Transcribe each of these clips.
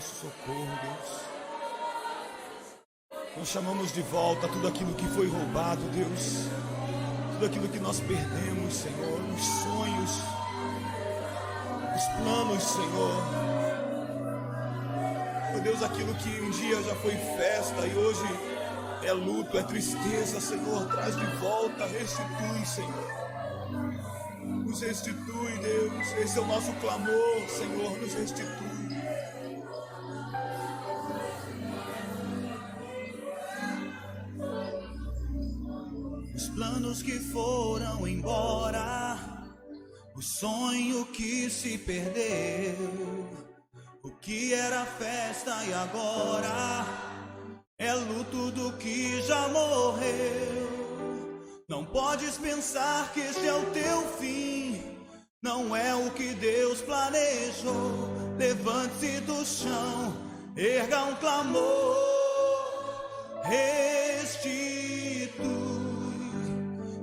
nosso socorro, Deus. Nós chamamos de volta tudo aquilo que foi roubado, Deus. Tudo aquilo que nós perdemos, Senhor. Os sonhos, os planos, Senhor. Meu Deus, aquilo que um dia já foi festa e hoje é luto, é tristeza, Senhor. Traz de volta, restitui, Senhor. Nos restitui, Deus. Esse é o nosso clamor, Senhor. Nos restitui. Os planos que foram embora, o sonho que se perdeu, o que era festa e agora é luto do que já morreu. Não podes pensar que este é o teu fim, não é o que Deus planejou. Levante-se do chão, erga um clamor, restitui.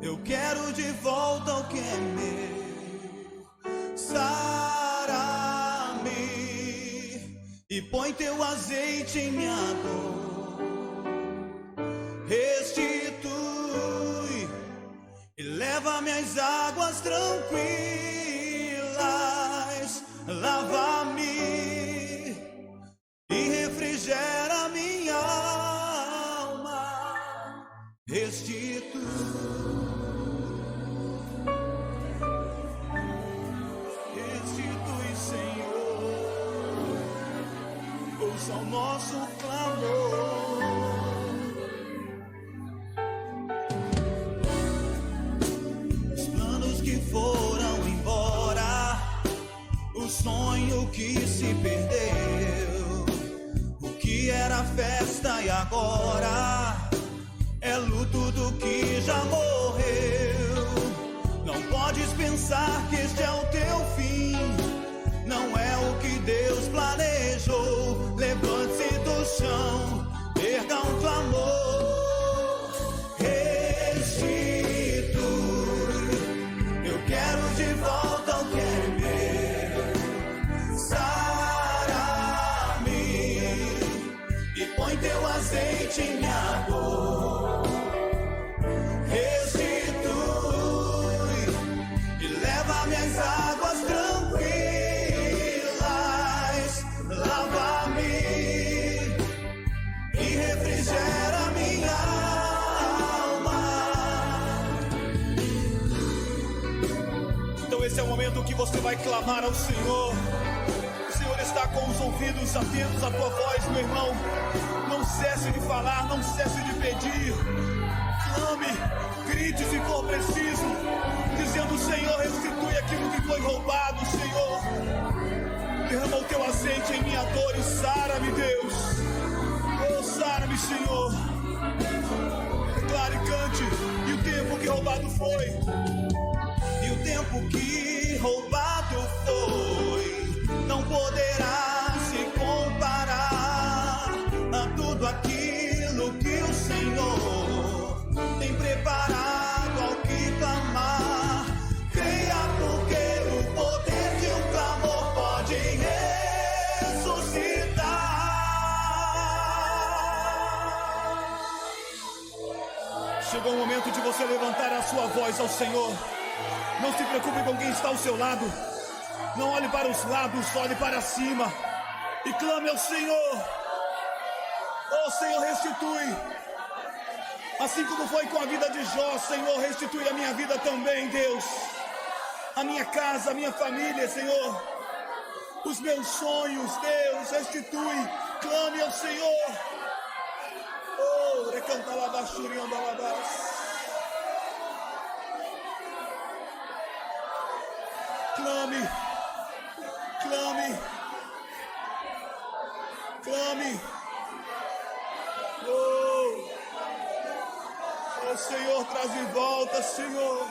Eu quero de volta o que é meu. Sara-me e põe teu azeite em minha dor. Restitui e leva-me às águas tranquilas. Lava-me e refrigera minha alma. Restitui. Ouça o nosso clamor. Os planos que foram embora, o sonho que se perdeu, o que era festa e agora é luto do que já morreu. Não podes pensar que este é o teu fim, não é o que Deus planejou. Levante-se do chão, erga um clamor, restitui. Eu quero de volta o que é meu. Sara-me e põe teu azeite em minha dor. Restitui e leva-me às águas tranquilas. Lava-me e refrigera minha alma. Então esse é o momento que você vai clamar ao Senhor. O Senhor está com os ouvidos atentos à tua voz, meu irmão. Não cesse de falar, não cesse de pedir. Clame, grite se for preciso, dizendo: Senhor, restitui aquilo que foi roubado, Senhor. Derrama o teu azeite em minha dor e sara-me, Deus. Oh, sara-me, Senhor. Declare e cante. E o tempo que roubado foi, e o tempo que roubado foi, não poderá se comparar a tudo aquilo que o Senhor tem preparado ao que clamar. Creia, porque o poder de um clamor pode ressuscitar. Chegou o momento de você levantar a sua voz ao Senhor. Não se preocupe com quem está ao seu lado. Não olhe para os lados, olhe para cima e clame ao Senhor. Oh, Senhor, restitui. Assim como foi com a vida de Jó, Senhor, restitui a minha vida também, Deus. A minha casa, a minha família, Senhor. Os meus sonhos, Deus, restitui. Clame ao Senhor. Oh, recanta lá da churinha da labás. Clame, clame, clame. Oh, Senhor, traz de volta, Senhor.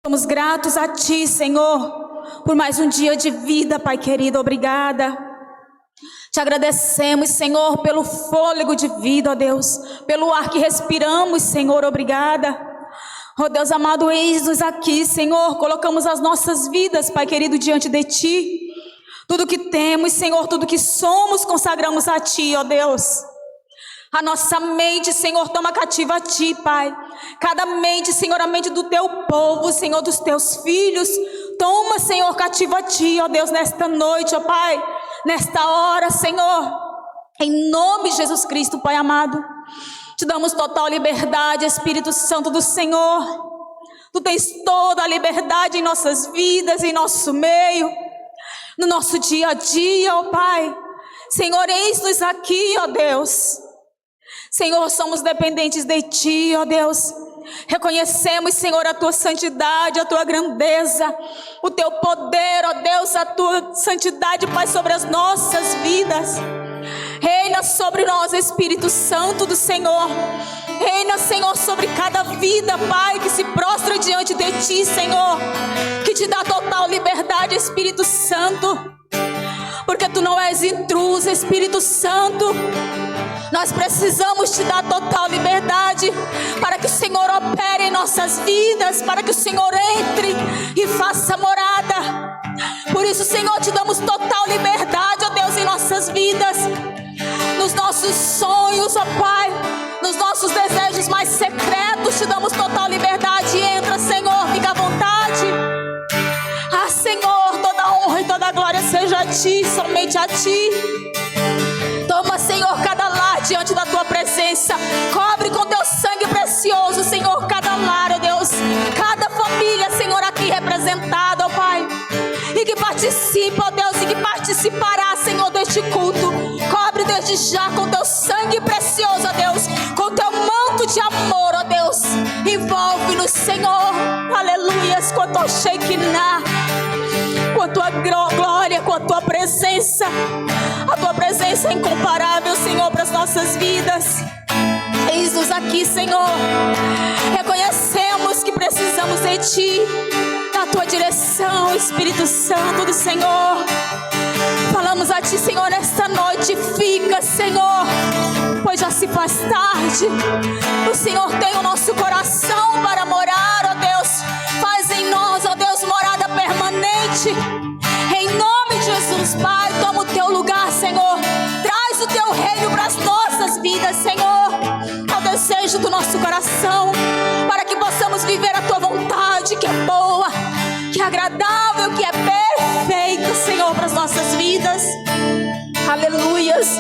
Somos gratos a Ti, Senhor, por mais um dia de vida, Pai querido, obrigada. Te agradecemos, Senhor, pelo fôlego de vida, ó Deus, pelo ar que respiramos, Senhor, obrigada. Ó Deus amado, eis-nos aqui, Senhor, colocamos as nossas vidas, Pai querido, diante de Ti. Tudo que temos, Senhor, tudo que somos, consagramos a Ti, ó Deus. A nossa mente, Senhor, toma cativa a Ti, Pai. Cada mente, Senhor, a mente do Teu povo, Senhor, dos Teus filhos. Toma, Senhor, cativa a Ti, ó Deus, nesta noite, ó Pai. Nesta hora, Senhor. Em nome de Jesus Cristo, Pai amado. Te damos total liberdade, Espírito Santo do Senhor. Tu tens toda a liberdade em nossas vidas, em nosso meio. No nosso dia a dia, ó Pai. Senhor, eis-nos aqui, ó Deus. Senhor, somos dependentes de Ti, ó Deus. Reconhecemos, Senhor, a Tua santidade, a Tua grandeza, o Teu poder, ó Deus, a Tua santidade, Pai, sobre as nossas vidas. Reina sobre nós, Espírito Santo do Senhor. Reina, Senhor, sobre cada vida, Pai, que se prostra diante de Ti, Senhor. Que te dá total liberdade, Espírito Santo. Porque Tu não és intruso, Espírito Santo. Nós precisamos Te dar total liberdade para que o Senhor opere em nossas vidas, para que o Senhor entre e faça morada. Por isso, Senhor, Te damos total liberdade, ó Deus, em nossas vidas, nos nossos sonhos, ó Pai, nos nossos desejos mais secretos. Te damos total liberdade. Entra, Senhor, fica à vontade. Ah, Senhor, toda honra e toda glória seja a Ti, somente a Ti. Toma, Senhor, cada lar diante da Tua presença. Cobre com Teu sangue precioso, Senhor, cada lar, ó Deus. Cada família, Senhor, aqui representada, ó Pai. E que participa, ó Deus, e que participará, Senhor, deste culto. Cobre desde já com Teu sangue precioso, ó Deus. Com Teu manto de amor, ó Deus. Envolve-nos, Senhor. Aleluias, com a Tua Shekinah, com a Tua glória, com a Tua presença. A Tua presença é incomparável, Senhor, para as nossas vidas. Eis-nos aqui, Senhor. Reconhecemos que precisamos de Ti, da Tua direção, Espírito Santo do Senhor. Falamos a Ti, Senhor, nesta noite. Fica, Senhor, pois já se faz tarde. O Senhor tem o nosso coração para morar, ó Deus. Faz em nós, ó Deus, morada permanente. Em nome de Jesus, Pai, toma o Teu lugar, Senhor. Traz o Teu reino para as nossas vidas, Senhor. É o desejo do nosso coração, para que possamos viver a Tua vontade, que é boa, que é agradável, que é perfeita, Senhor, para as nossas vidas. Aleluias.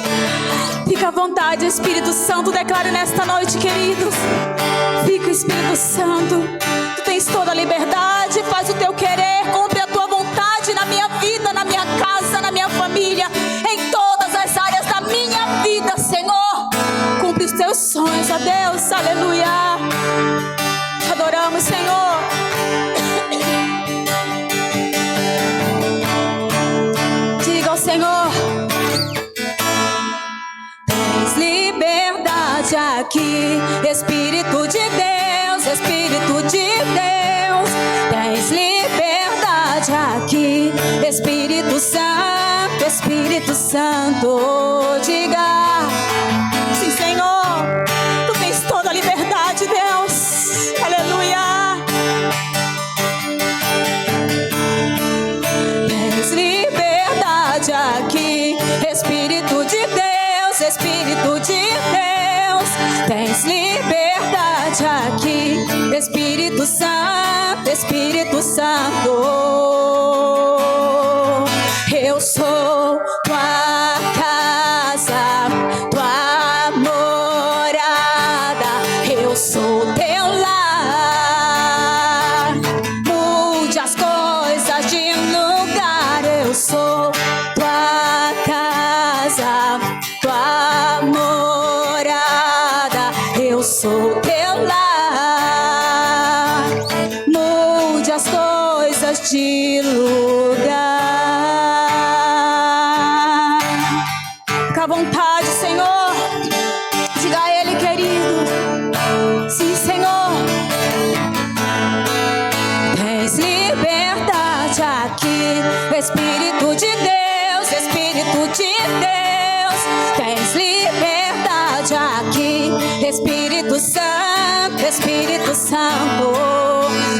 Fica à vontade, Espírito Santo. Declare nesta noite, queridos. Fica, Espírito Santo. Tu tens toda a liberdade. Faz o Teu querer, cumpre a Tua vontade na minha vida, na minha casa, na minha família, em todas as áreas da minha vida, Senhor. Cumpre os Teus sonhos, ó Deus. Aleluia. Te adoramos, Senhor. Diga ao Senhor: tens liberdade aqui, Espírito de Deus, Espírito de Deus. Tens liberdade aqui, Espírito Santo, Espírito Santo. Diga: sim, Senhor, Tu tens toda a liberdade, Deus. Aleluia. Tens liberdade aqui, Espírito de Deus, Espírito de Deus. Tens liberdade aqui, Espírito Santo, Espírito Santo. Eu sou Tua casa, Tua morada. Eu sou Teu lar. Mude as coisas de lugar. Eu sou Tua casa, Tua morada. Eu sou Teu lar. Mude as coisas de lugar. Fica à vontade, Senhor. Diga a Ele, querido. Sim, Senhor. Espírito de Deus, Espírito de Deus, tens liberdade aqui. Espírito Santo, Espírito Santo,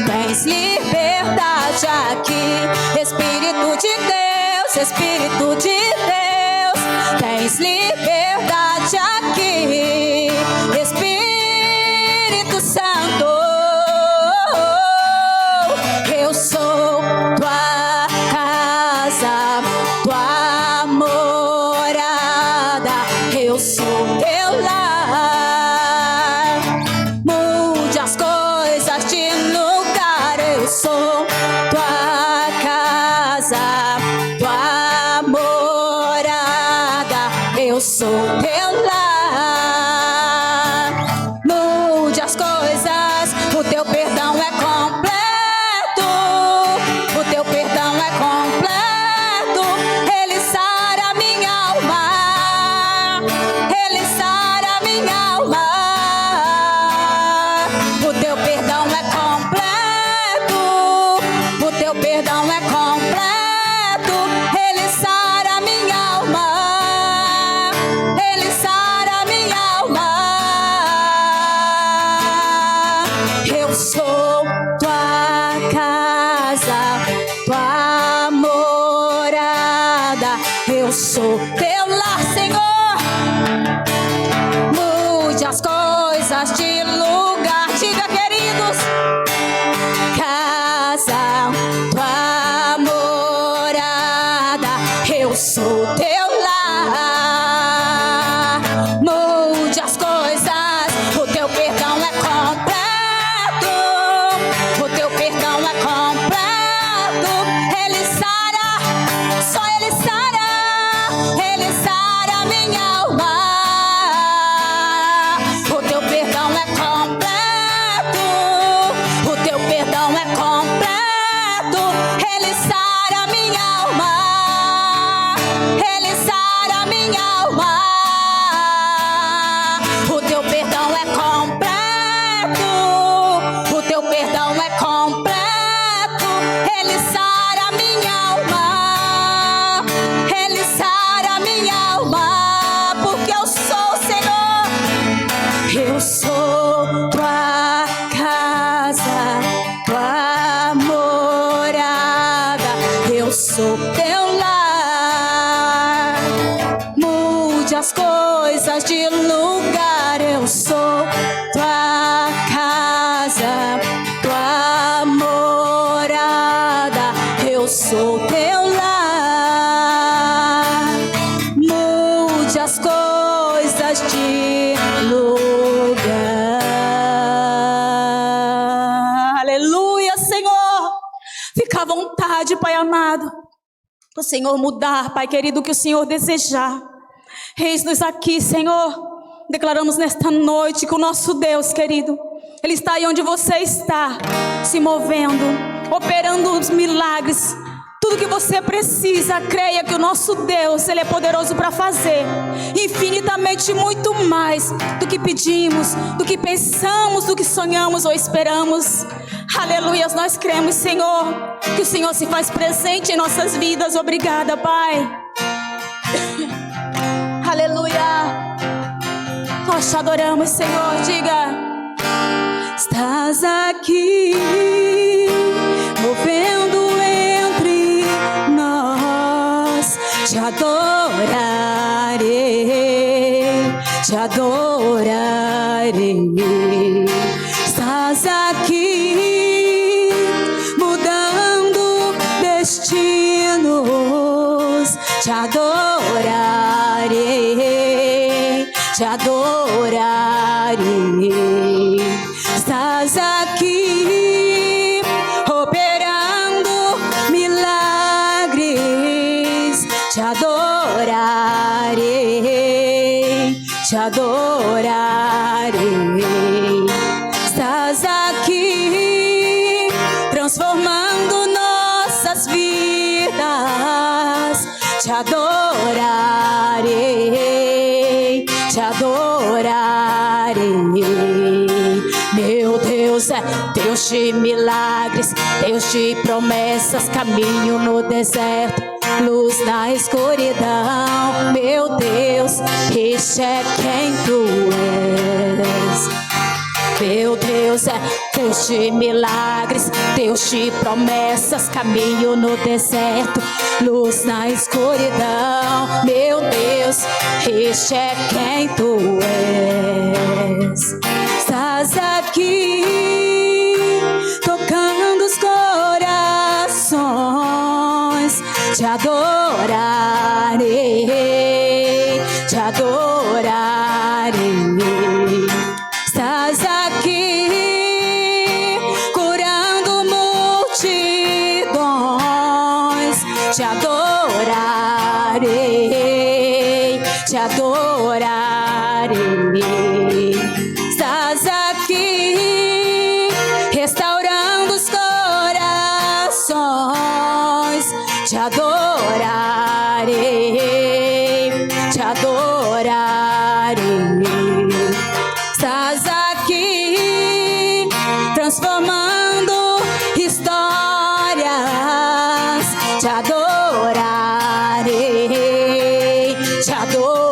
tens liberdade aqui. Espírito de Deus, Espírito de Deus, tens liberdade aqui. Espírito Santo, eu sou tua casa, tua morada, eu sou teu lar. Mude as coisas de lugar, eu sou tua casa, tua morada, eu sou teu lar. Mude as coisas, o teu perdão é completo, o teu perdão é completo. Ele sara minha alma, ele sara minha alma. O teu perdão é completo, o teu perdão é completo. Ele sara minha alma, ele sara minha alma. Eu sou tua casa, tua morada, eu sou teu lar, Senhor. Mude as coisas de lugar, diga, queridos. Casa, tua morada, eu sou teu lar. Mude as coisas, o teu perdão é completo, o teu perdão é completo. Ele sara, só ele sara minha alma. O teu perdão é completo, o teu perdão é completo. Ele sara minha alma, ele sara minha alma. O teu perdão é completo, o teu perdão é completo. Ele sara minha alma, ele sara minha alma. Porque eu sou, Senhor, eu sou tua casa, tua morada, eu sou teu lar. Mude as coisas de lugar, eu sou tua casa, tua morada, eu sou teu lar. Mude as coisas de lugar. Aleluia, Senhor. Fica à vontade, Pai amado, o Senhor mudar, Pai querido, o que o Senhor desejar. Eis-nos aqui, Senhor. Declaramos nesta noite que o nosso Deus, querido, Ele está aí onde você está, se movendo, operando os milagres. Tudo que você precisa, creia que o nosso Deus, Ele é poderoso para fazer infinitamente muito mais do que pedimos, do que pensamos, do que sonhamos ou esperamos. Aleluia, nós cremos, Senhor, que o Senhor se faz presente em nossas vidas. Obrigada, Pai. Aleluia. Nós te adoramos, Senhor. Diga: estás aqui, movendo entre nós. Te adorarei, te adorarei. Estás aqui, mudando destinos. Te adorarei, te adorarei. Estás aqui, operando milagres. Te adorarei, te adorarei. Estás aqui, transformando nossas vidas. Te adorarei, te adorarei. Meu Meu Deus é Deus de milagres, Deus de promessas, caminho no deserto, luz na escuridão. Meu Deus, este é quem tu és. Meu Deus é Deus de milagres, Deus de promessas, caminho no deserto, luz na escuridão. Meu Deus, este é quem tu és. Estás aqui, tocando os corações. Te adorarei, te adorarei. Estás aqui, curando multidões. Te adorarei, te adorarei. Estás aqui, restaurando os corações. Te adorarei, te adorarei. Estás aqui, transformando histórias. Te adorarei, te adorarei.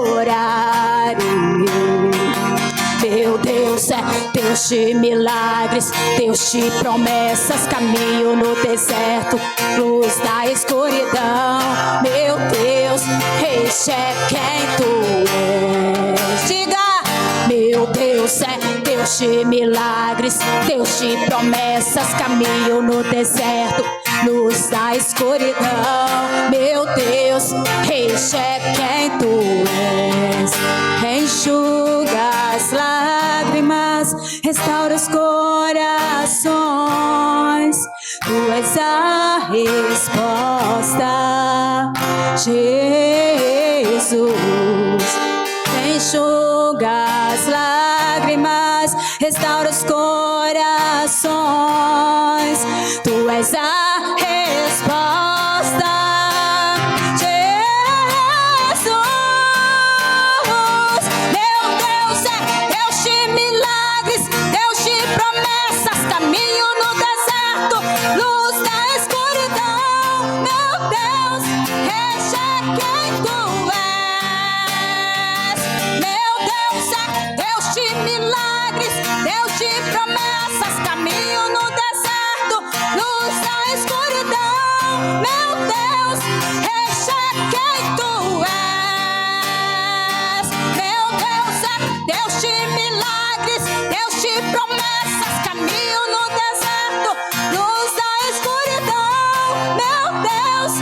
Meu Deus é Deus de milagres, Deus de promessas, caminho no deserto, luz na escuridão. Meu Deus, este é quem tu és. Diga! Meu Deus é Deus de milagres, Deus de promessas, caminho no deserto, luz na escuridão. Meu Deus, este é quem tu és. Enxuga as lágrimas, restaura os corações. Tu és a resposta, Jesus. Enxuga as lágrimas, restaura os corações. Tu és a resposta, Jesus. Meu Deus é Deus de milagres, Deus de promessas, caminho no deserto, luz na escuridão. Meu Deus, este é quem tu és. Meu Deus é Deus de milagres, Deus de promessas, caminho no deserto, luz na escuridão. Meu Deus, este é quem tu és. Meu Deus é Deus de milagres, Deus de promessas, caminho no deserto, luz na escuridão. Meu Deus,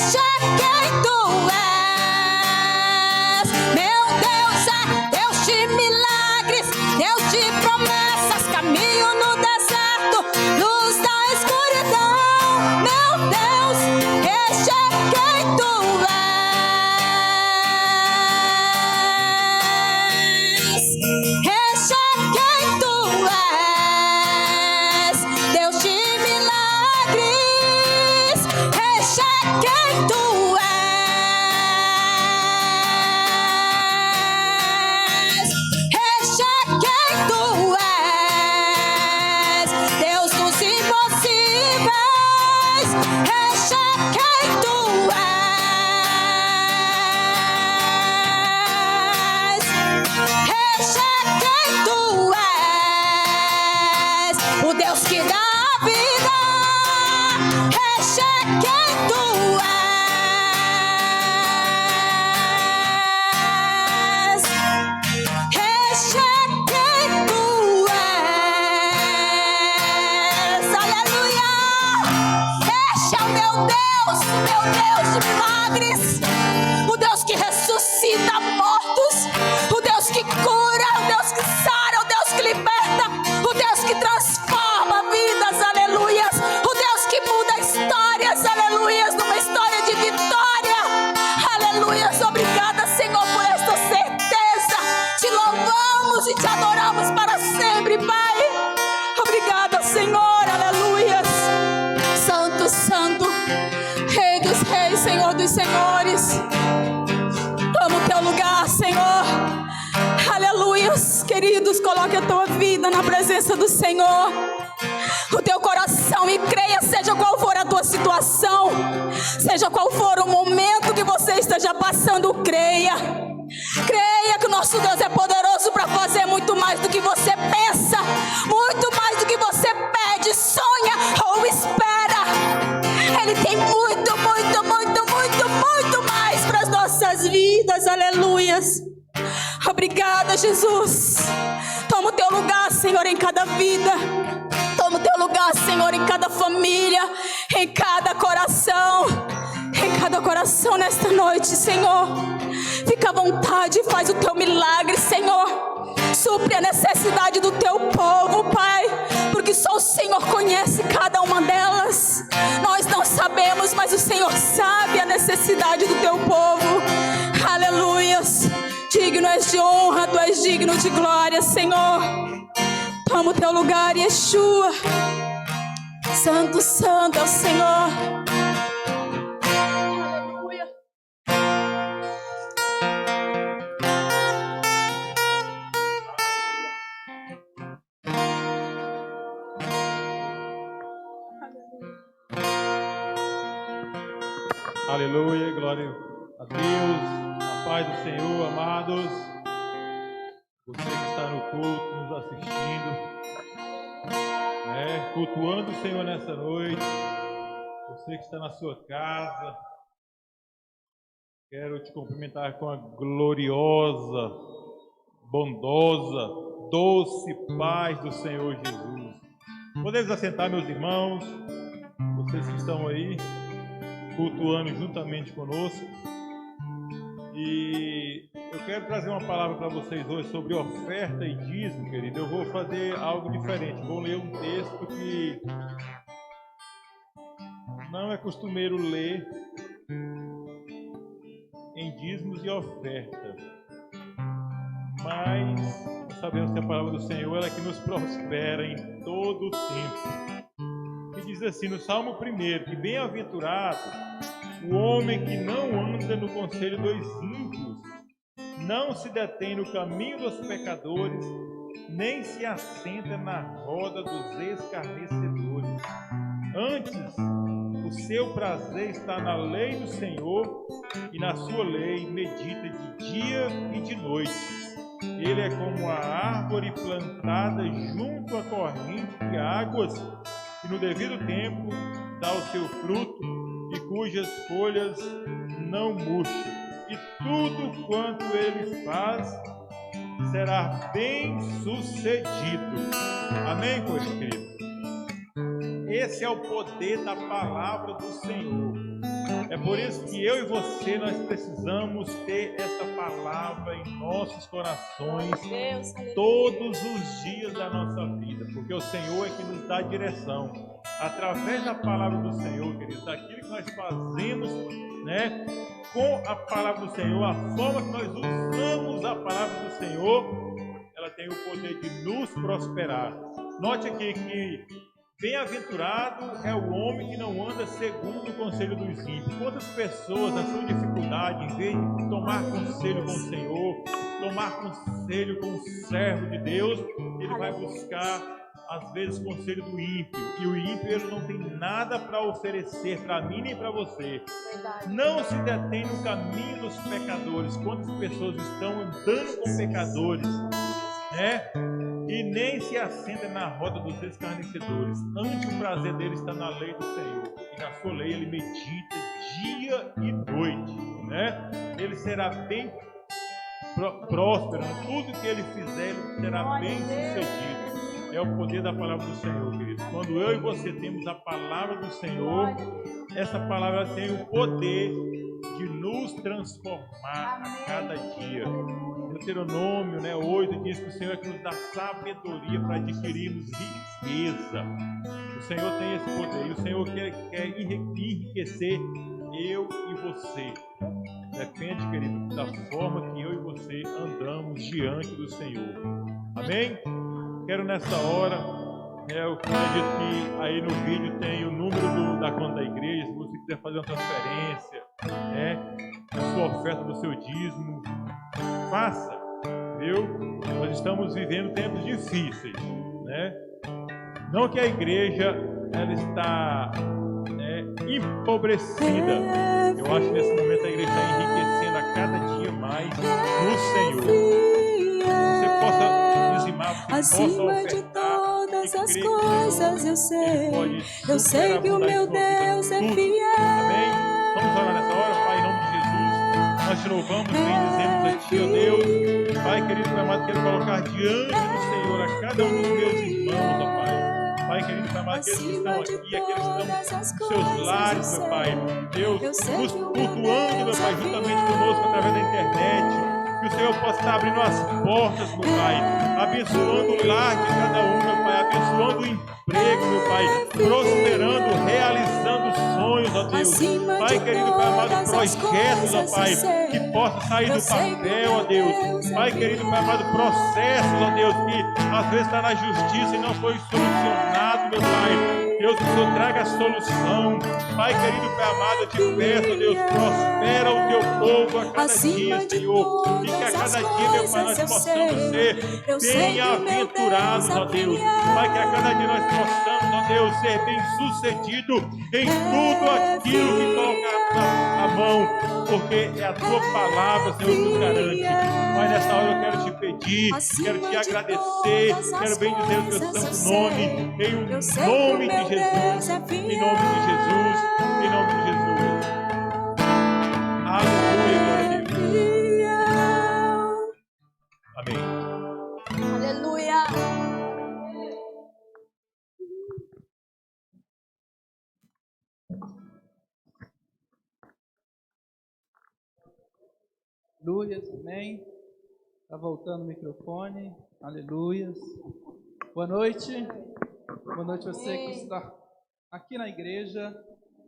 este é quem tu és. Meu Deus é Deus de milagres, Deus de promessas, caminho no deserto, luz na escuridão. Meu Deus, este é quem tu és. Este é quem tu és. Deus de milagres, este é quem tu és. Este é quem tu és. Deus dos impossíveis, este é quem tu és. Este é quem tu és. O Deus que dá a vida, este é quem tu és. Este é quem tu és. Aleluia! Este é o meu Deus de milagres, o Deus que ressuscita mortos, o Deus que cura, o Deus que sara, o Deus que liberta, o Deus que transforma vidas, aleluias, o Deus que muda histórias, aleluias, numa história de vitória, aleluias. Obrigada, Senhor, por esta certeza. Te louvamos e te adoramos para sempre, Pai. Obrigada, Senhor, aleluias. Santo, santo, Rei dos reis, Senhor dos senhores. Toma o teu lugar, Senhor. Aleluias. queridos, coloque a tua vida na presença do Senhor, o teu coração, e creia, seja qual for a tua situação, seja qual for o momento que você esteja passando, creia que o nosso Deus é poderoso para fazer muito mais do que você pensa, muito mais do que você pede, sonha ou espera. Ele tem muito, muito, muito, muito, muito mais para as nossas vidas, aleluias. Obrigada, Jesus. Toma o teu lugar, Senhor, em cada vida. Toma o teu lugar, Senhor, em cada família, em cada coração nesta noite, Senhor. Fica à vontade, faz o teu milagre, Senhor. Supre a necessidade do teu povo, Pai, porque só o Senhor conhece cada uma delas. Nós não sabemos, mas o Senhor sabe a necessidade do teu povo. Aleluias. Digno és de honra, tu és digno de glória, Senhor. Toma o teu lugar, Yeshua. Santo, santo é o Senhor. Aleluia, glória a Deus, a paz do Senhor, amados. Você que está no culto, nos assistindo, cultuando o Senhor nessa noite. Você que está na sua casa, quero te cumprimentar com a gloriosa, bondosa, doce paz do Senhor Jesus. Podemos assentar, meus irmãos, vocês que estão aí cultuando juntamente conosco. E eu quero trazer uma palavra para vocês hoje sobre oferta e dízimo, querido. Eu vou fazer algo diferente. Vou ler um texto que não é costumeiro ler em dízimos e oferta, mas sabemos que a palavra do Senhor é que nos prospera em todo o tempo. E diz assim no Salmo 1, que bem-aventurado o homem que não anda no conselho dos ímpios, não se detém no caminho dos pecadores, nem se assenta na roda dos escarnecedores. Antes, o seu prazer está na lei do Senhor, e na sua lei medita de dia e de noite. Ele é como a árvore plantada junto à corrente de águas, que no devido tempo dá o seu fruto, e cujas folhas não murcham, e tudo quanto ele faz será bem sucedido. Amém, meus queridos? Esse é o poder da palavra do Senhor. É por isso que eu e você, nós precisamos ter essa palavra em nossos corações todos os dias da nossa vida, porque o Senhor é que nos dá direção. Através da palavra do Senhor, queridos, daquilo que nós fazemos, com a palavra do Senhor, a forma que nós usamos a palavra do Senhor, ela tem o poder de nos prosperar. Note aqui que bem-aventurado é o homem que não anda segundo o conselho dos ímpios. Quantas pessoas, na sua dificuldade, em vez de tomar conselho com o Senhor, tomar conselho com o servo de Deus, ele vai buscar às vezes conselho do ímpio, e o ímpio ele não tem nada para oferecer para mim nem para você. Verdade. Não se detém no caminho dos pecadores. Quantas pessoas estão andando com pecadores, e nem se assenta na roda dos escarnecedores. Antes, o prazer dele está na lei do Senhor, e na sua lei ele medita dia e noite, Ele será bem próspero, tudo que ele fizer ele será bem sucedido. É o poder da palavra do Senhor, queridos. Quando eu e você temos a palavra do Senhor, essa palavra tem o poder de nos transformar a cada dia. Deuteronômio 8 diz que o Senhor é que nos dá sabedoria para adquirirmos riqueza. O Senhor tem esse poder, e o Senhor quer enriquecer eu e você. Depende, querido, da forma que eu e você andamos diante do Senhor. Amém? Quero nessa hora, eu acredito que aí no vídeo tem o número da conta da igreja. Se você quiser fazer uma transferência, a sua oferta do seu dízimo, faça. viveu, nós estamos vivendo tempos difíceis, né? Não que a igreja ela está empobrecida. Eu acho que nesse momento a igreja está enriquecendo a cada dia mais no Senhor. Você possa dizimar, acima de todas as coisas, eu sei que o meu Deus é fiel. Amém? Vamos orar nessa hora, Pai, em nome de Jesus. Nós te louvamos, bendizemos a Ti, ó Deus. Pai querido, Pai amado, quero colocar diante do Senhor a cada um dos meus irmãos, ó Pai. Pai querido, Pai amado, aqueles que estão aqui, aqueles que estão nos seus lares, meu Pai. Deus, nos cultuando, meu Pai, juntamente conosco através da internet. Que o Senhor possa estar abrindo as portas, meu Pai, abençoando o lar de cada um, meu Pai, abençoando o emprego, meu Pai, prosperando, realizando sonhos, ó Deus. Pai querido, Pai amado, projetos, ó Pai, que possa sair do papel, ó Deus. Pai querido, Pai amado, processos, ó Deus, que às vezes está na justiça e não foi solucionado, meu Pai. Deus, que o Senhor traga a solução. Pai querido, Pai amado, eu te peço, ó Deus, prospera o teu povo a cada dia, Senhor. E que a cada dia, meu Pai, nós possamos ser bem-aventurados, ó Deus. Pai, que a cada dia nós possamos, ó Deus, ser bem-sucedido em tudo aquilo que colocarmos a mão, porque é a tua palavra, Senhor, que nos garante. Pai, nessa hora eu quero te pedir, quero te agradecer, quero bendizer o teu santo nome, em nome de Jesus, em nome de Jesus, em nome de Jesus. Aleluia, glória a Deus. Amém. Aleluia. Aleluias, amém. Está voltando o microfone. Aleluias. Boa noite. Boa noite você que está aqui na igreja.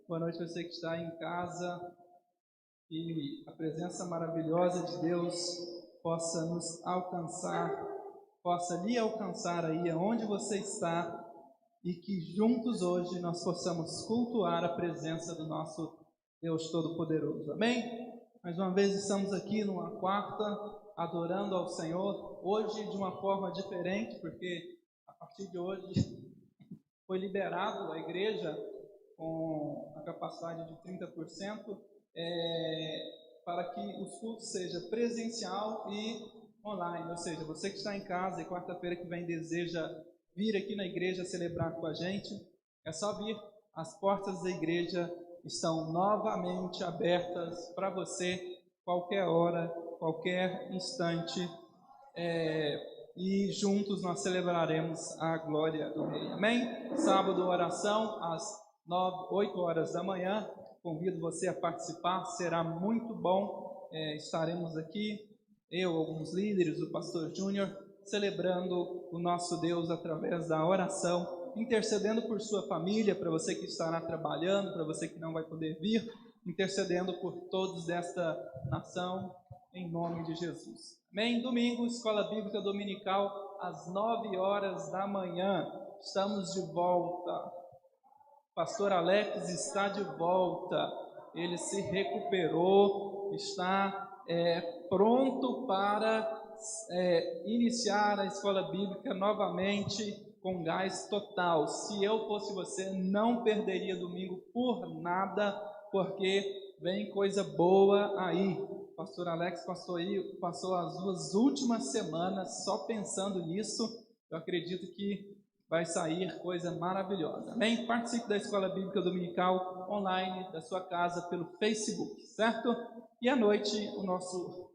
Boa noite você que está em casa. Que a presença maravilhosa de Deus possa nos alcançar, possa lhe alcançar aí aonde você está, e que juntos hoje nós possamos cultuar a presença do nosso Deus Todo-Poderoso. Amém? Mais uma vez estamos aqui numa quarta, adorando ao Senhor, hoje de uma forma diferente, porque a partir de hoje foi liberado a igreja com a capacidade de 30%, para que os cultos sejam presencial e online, ou seja, você que está em casa e quarta-feira que vem deseja vir aqui na igreja celebrar com a gente, é só vir, as portas da igreja estão novamente abertas para você, qualquer hora, qualquer instante, e juntos nós celebraremos a glória do Rei. Amém? Sábado, oração, às 8 horas da manhã. Convido você a participar, será muito bom. Estaremos aqui, eu, alguns líderes, o pastor Júnior, celebrando o nosso Deus através da oração, intercedendo por sua família, para você que estará trabalhando, para você que não vai poder vir, intercedendo por todos desta nação, em nome de Jesus. Amém? Domingo, Escola Bíblica Dominical, às 9 horas da manhã. Estamos de volta. Pastor Alex está de volta. Ele se recuperou, está pronto para iniciar a Escola Bíblica novamente com gás total. Se eu fosse você, não perderia domingo por nada, porque vem coisa boa aí. Pastor Alex passou as 2 últimas semanas só pensando nisso. Eu acredito que vai sair coisa maravilhosa. Amém? Participe da Escola Bíblica Dominical online da sua casa pelo Facebook, certo? E à noite o nosso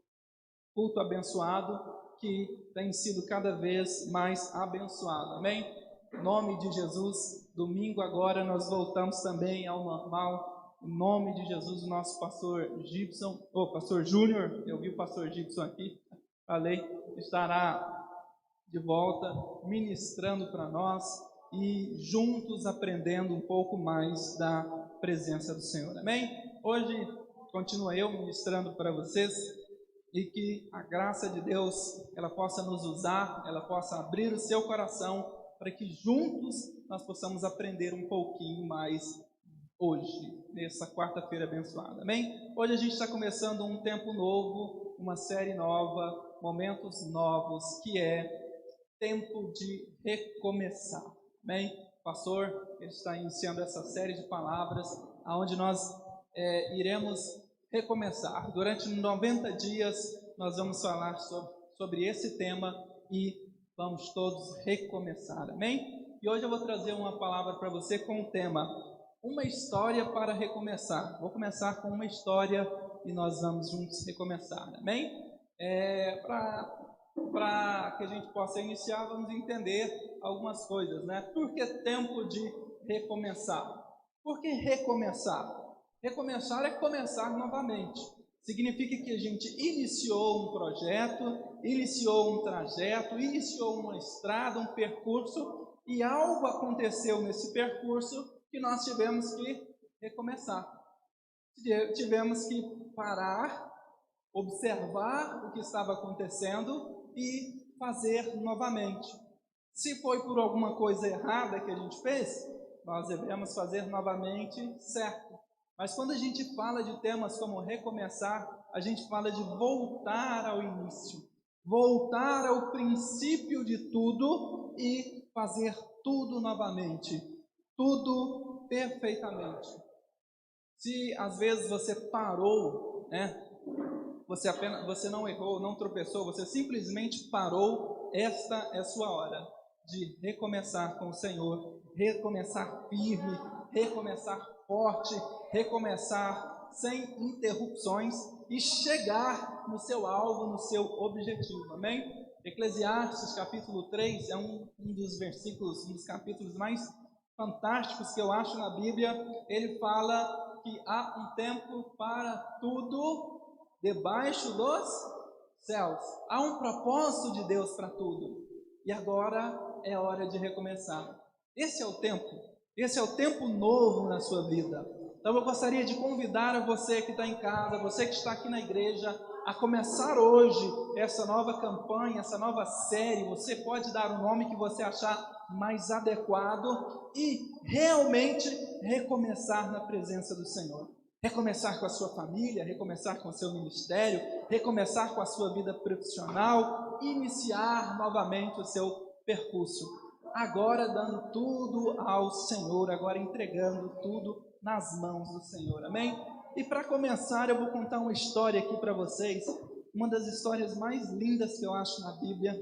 culto abençoado, que tem sido cada vez mais abençoado. Amém? Em nome de Jesus, domingo agora nós voltamos também ao normal. Em nome de Jesus, o nosso pastor Gibson, pastor Júnior, eu vi o pastor Gibson aqui, falei, estará de volta ministrando para nós e juntos aprendendo um pouco mais da presença do Senhor. Amém? Hoje continua eu ministrando para vocês, e que a graça de Deus ela possa nos usar, ela possa abrir o seu coração para que juntos nós possamos aprender um pouquinho mais hoje, nessa quarta-feira abençoada. Amém? Hoje a gente está começando um tempo novo, uma série nova, momentos novos, que é tempo de recomeçar. Amém? O pastor está iniciando essa série de palavras, onde nós iremos recomeçar. Durante 90 dias, nós vamos falar sobre esse tema e vamos todos recomeçar. Amém? E hoje eu vou trazer uma palavra para você com o tema Uma História para Recomeçar. Vou começar com uma história e nós vamos juntos recomeçar. Amém? Para que a gente possa iniciar, vamos entender algumas coisas, né? Por que tempo de recomeçar? Por que recomeçar? Recomeçar é começar novamente. Significa que a gente iniciou um projeto, iniciou um trajeto, iniciou uma estrada, um percurso, e algo aconteceu nesse percurso que nós tivemos que recomeçar. Tivemos que parar, observar o que estava acontecendo e fazer novamente. Se foi por alguma coisa errada que a gente fez, nós devemos fazer novamente certo. Mas quando a gente fala de temas como recomeçar, a gente fala de voltar ao início, voltar ao princípio de tudo e fazer tudo novamente, tudo perfeitamente. Se às vezes você parou, né? Você não errou, não tropeçou, você simplesmente parou, esta é a sua hora de recomeçar com o Senhor, recomeçar firme, recomeçar forte, recomeçar sem interrupções e chegar no seu alvo, no seu objetivo, amém? Eclesiastes capítulo 3 é um dos versículos, um dos capítulos mais fantásticos que eu acho na Bíblia. Ele fala que há um tempo para tudo debaixo dos céus. Há um propósito de Deus para tudo. E agora é hora de recomeçar. Esse é o tempo novo na sua vida. Então eu gostaria de convidar a você que está em casa, você que está aqui na igreja, a começar hoje essa nova campanha, essa nova série. Você pode dar o nome que você achar mais adequado e realmente recomeçar na presença do Senhor. Recomeçar com a sua família, recomeçar com o seu ministério, recomeçar com a sua vida profissional, iniciar novamente o seu percurso. Agora dando tudo ao Senhor, agora entregando tudo nas mãos do Senhor, amém? E para começar, eu vou contar uma história aqui para vocês, uma das histórias mais lindas que eu acho na Bíblia.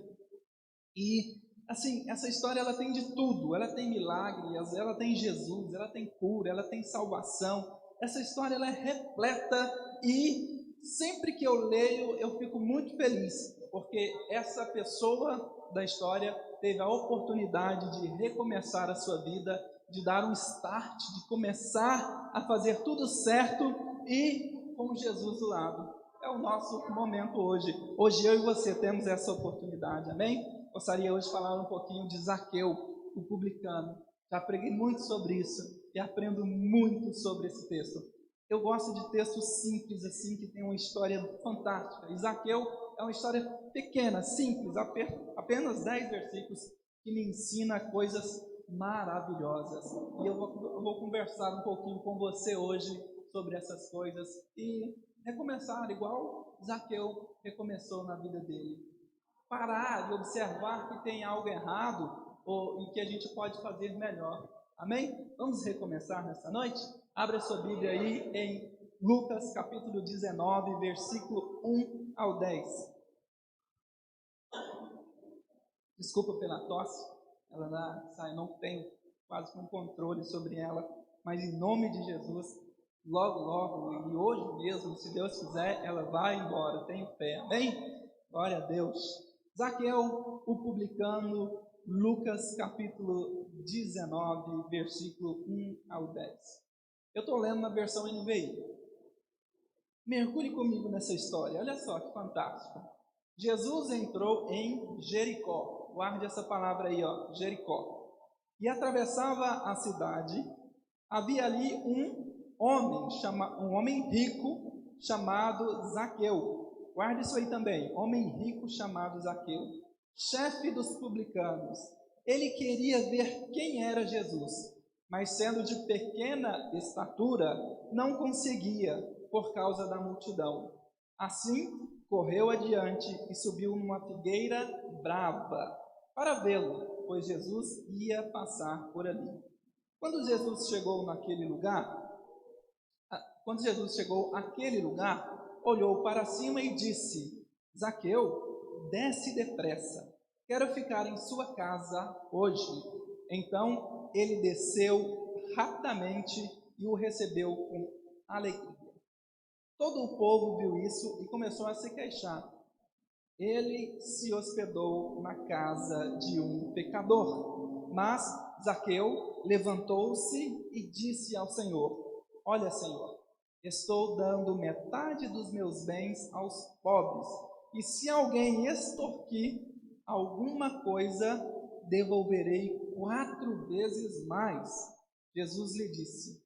E, assim, essa história ela tem de tudo, ela tem milagres, ela tem Jesus, ela tem cura, ela tem salvação. Essa história ela é repleta e sempre que eu leio eu fico muito feliz, porque essa pessoa da história teve a oportunidade de recomeçar a sua vida, de dar um start, de começar a fazer tudo certo e com Jesus do lado. É o nosso momento hoje. Hoje eu e você temos essa oportunidade, amém? Gostaria hoje de falar um pouquinho de Zaqueu, o publicano. Já preguei muito sobre isso e aprendo muito sobre esse texto. Eu gosto de textos simples assim, que tem uma história fantástica. E Zaqueu é uma história pequena, simples, apenas 10 versículos, que me ensina coisas maravilhosas. E eu vou conversar um pouquinho com você hoje sobre essas coisas e recomeçar igual Zaqueu recomeçou na vida dele. Parar e observar que tem algo errado e que a gente pode fazer melhor. Amém? Vamos recomeçar nessa noite? Abra sua Bíblia aí em Lucas capítulo 19, versículo 1 ao 10. Desculpa pela tosse, não tenho quase um controle sobre ela, mas em nome de Jesus, logo, e hoje mesmo, se Deus quiser, ela vai embora, tenho fé, amém? Glória a Deus. Zaqueu, o publicano, Lucas capítulo 19, versículo 1 ao 10. Eu estou lendo na versão NVI. Mergulhe comigo nessa história, olha só que fantástico. Jesus entrou em Jericó, guarde essa palavra aí, ó, Jericó, e atravessava a cidade. Havia ali um homem rico chamado Zaqueu, guarde isso aí também, homem rico chamado Zaqueu, chefe dos publicanos. Ele queria ver quem era Jesus, mas sendo de pequena estatura, não conseguia por causa da multidão. Assim, correu adiante e subiu numa figueira brava para vê-lo, pois Jesus ia passar por ali. Quando Jesus chegou àquele lugar, olhou para cima e disse: Zaqueu, desce depressa, quero ficar em sua casa hoje. Então ele desceu rapidamente e o recebeu com alegria. Todo o povo viu isso e começou a se queixar. Ele se hospedou na casa de um pecador. Mas Zaqueu levantou-se e disse ao Senhor: Olha, Senhor, estou dando metade dos meus bens aos pobres, e se alguém extorquir alguma coisa, devolverei 4 vezes mais. Jesus lhe disse: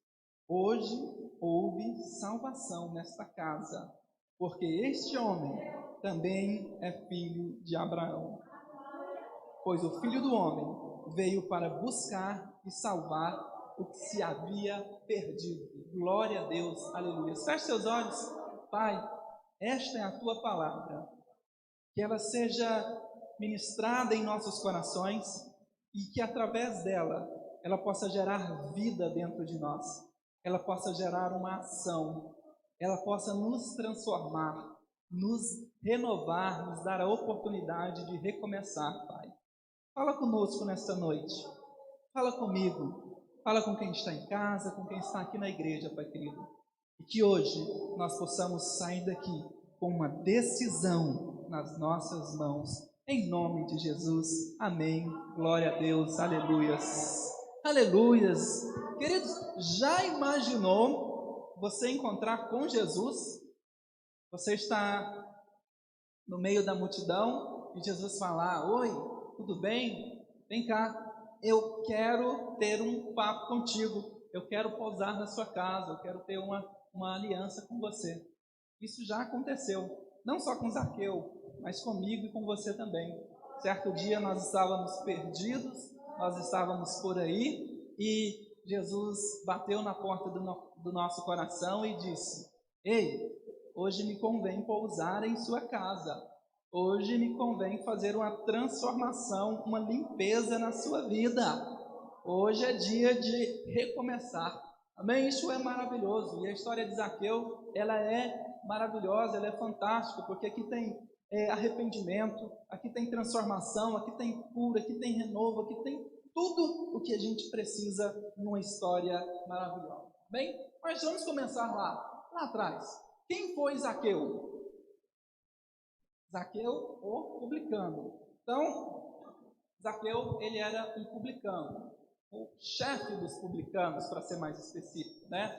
Hoje houve salvação nesta casa, porque este homem também é filho de Abraão. Pois o Filho do Homem veio para buscar e salvar o que se havia perdido. Glória a Deus, aleluia. Feche seus olhos. Pai, esta é a Tua palavra. Que ela seja ministrada em nossos corações e que através dela, ela possa gerar vida dentro de nós. Ela possa gerar uma ação. Ela possa nos transformar, nos renovar, nos dar a oportunidade de recomeçar, Pai. Fala conosco nesta noite. Fala comigo. Fala com quem está em casa, com quem está aqui na igreja, Pai querido. E que hoje nós possamos sair daqui com uma decisão nas nossas mãos. Em nome de Jesus. Amém. Glória a Deus. Aleluias. Aleluias. Queridos, já imaginou você encontrar com Jesus? Você está no meio da multidão e Jesus falar: Oi, tudo bem? Vem cá, eu quero ter um papo contigo, eu quero pousar na sua casa, eu quero ter uma aliança com você. Isso já aconteceu, não só com Zaqueu, mas comigo e com você também. Certo dia nós estávamos perdidos, nós estávamos por aí e Jesus bateu na porta do nosso coração e disse: Ei, hoje me convém pousar em sua casa. Hoje me convém fazer uma transformação, uma limpeza na sua vida. Hoje é dia de recomeçar. Amém? Isso é maravilhoso. E a história de Zaqueu, ela é maravilhosa, ela é fantástica, porque aqui tem arrependimento, aqui tem transformação, aqui tem cura, aqui tem renovo, aqui tem tudo o que a gente precisa numa história maravilhosa. Bem, mas vamos começar lá atrás. Quem foi Zaqueu? Zaqueu, o publicano. Então, Zaqueu, ele era um publicano, o chefe dos publicanos, para ser mais específico, né?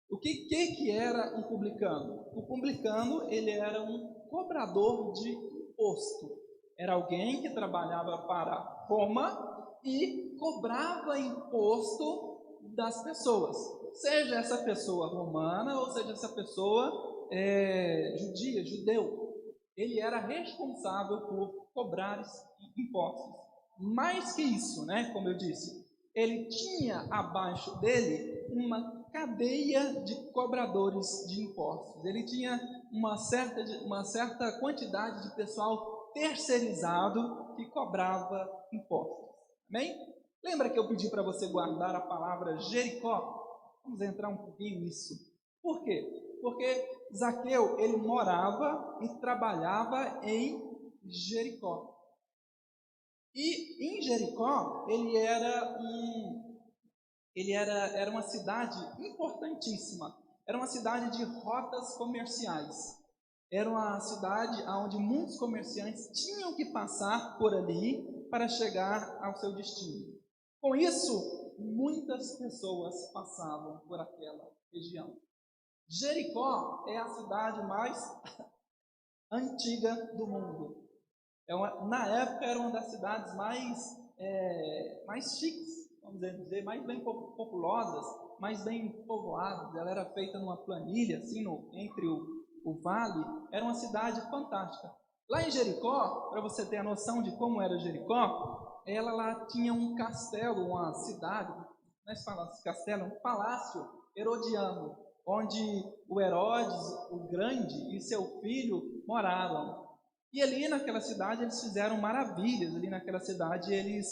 O que era um publicano? O publicano, ele era um cobrador de imposto. Era alguém que trabalhava para Roma e cobrava imposto das pessoas. Seja essa pessoa romana ou seja essa pessoa judia, judeu. Ele era responsável por cobrar impostos. Mais que isso, né? Como eu disse, ele tinha abaixo dele uma cadeia de cobradores de impostos. Ele tinha uma certa quantidade de pessoal terceirizado que cobrava impostos. Amém? Lembra que eu pedi para você guardar a palavra Jericó? Vamos entrar um pouquinho nisso. Por quê? Porque Zaqueu, ele morava e trabalhava em Jericó. E em Jericó, era uma cidade importantíssima. Era uma cidade de rotas comerciais. Era uma cidade onde muitos comerciantes tinham que passar por ali para chegar ao seu destino. Com isso, muitas pessoas passavam por aquela região. Jericó é a cidade mais antiga do mundo. Na época era uma das cidades mais chiques, vamos dizer, mais bem populosas, mais bem povoadas. Ela era feita numa planilha, assim, entre o vale. Era uma cidade fantástica. Lá em Jericó, para você ter a noção de como era Jericó, ela lá tinha um castelo, uma cidade, não é castelo, um palácio herodiano, onde o Herodes, o Grande, e seu filho moravam. E ali naquela cidade eles fizeram maravilhas, ali naquela cidade eles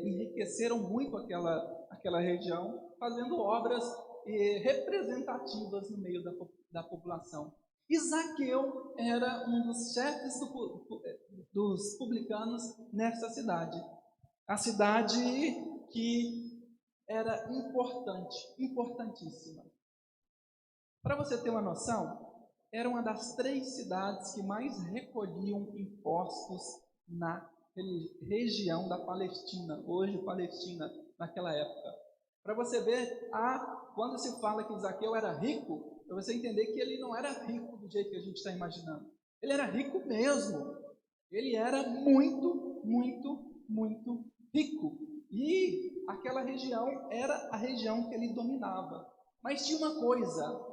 enriqueceram muito aquela região, fazendo obras representativas no meio da população. E Zaqueu era um dos chefes dos publicanos nessa cidade. A cidade que era importantíssima. Para você ter uma noção, era uma das 3 cidades que mais recolhiam impostos na região da Palestina, hoje Palestina, naquela época. Para você ver, quando se fala que Zaqueu era rico, para você entender que ele não era rico do jeito que a gente está imaginando. Ele era rico mesmo. Ele era muito, muito, muito rico. E aquela região era a região que ele dominava. Mas tinha uma coisa: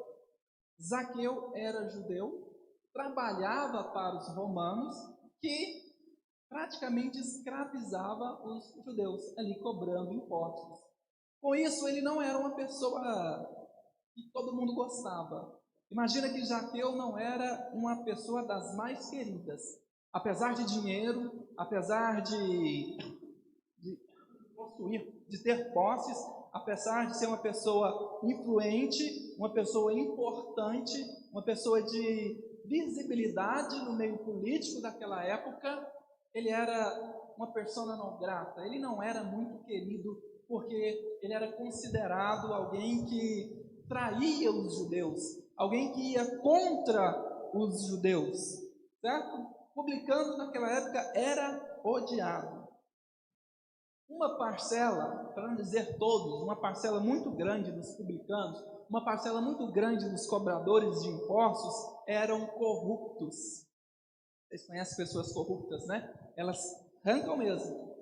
Zaqueu era judeu, trabalhava para os romanos, que praticamente escravizava os judeus, ali cobrando impostos. Com isso, ele não era uma pessoa que todo mundo gostava. Imagina que Zaqueu não era uma pessoa das mais queridas. Apesar de dinheiro, apesar de possuir, de ter posses, apesar de ser uma pessoa influente, uma pessoa importante, uma pessoa de visibilidade no meio político daquela época, ele era uma persona não grata. Ele não era muito querido porque ele era considerado alguém que traía os judeus, alguém que ia contra os judeus, certo? Publicano naquela época era odiado. Uma parcela, para não dizer todos, uma parcela muito grande dos publicanos, uma parcela muito grande dos cobradores de impostos eram corruptos. Vocês conhecem pessoas corruptas, né? Elas arrancam mesmo.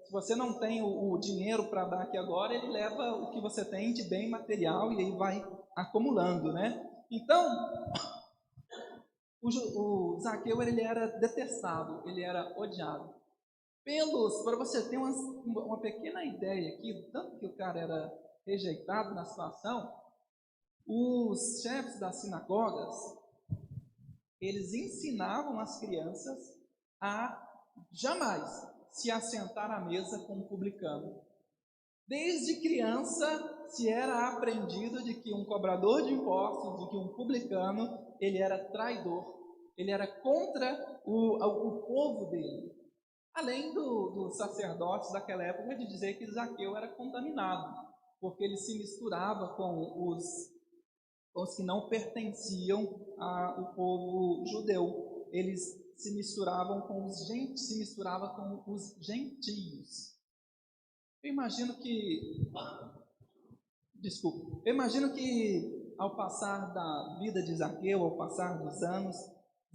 Se você não tem o dinheiro para dar aqui agora, ele leva o que você tem de bem material e aí vai acumulando, né? Então, o Zaqueu, ele era detestado, ele era odiado. Para você ter uma pequena ideia aqui, tanto que o cara era rejeitado na situação, os chefes das sinagogas, eles ensinavam as crianças a jamais se assentar à mesa com um publicano. Desde criança se era aprendido de que um cobrador de impostos, de que um publicano, ele era traidor, ele era contra o povo dele. Além dos sacerdotes daquela época de dizer que Zaqueu era contaminado, porque ele se misturava com os que não pertenciam ao povo judeu. Eles se misturavam com os gentios. Eu imagino que ao passar da vida de Zaqueu, ao passar dos anos,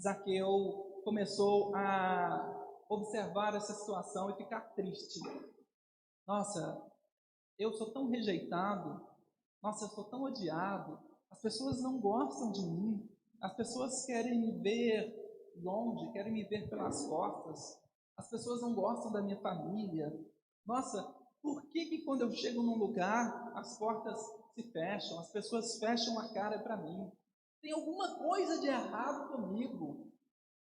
Zaqueu começou a observar essa situação e ficar triste. Nossa, eu sou tão rejeitado. Nossa, eu sou tão odiado. As pessoas não gostam de mim. As pessoas querem me ver longe, querem me ver pelas costas. As pessoas não gostam da minha família. Nossa, por que quando eu chego num lugar, as portas se fecham, as pessoas fecham a cara para mim? Tem alguma coisa de errado comigo.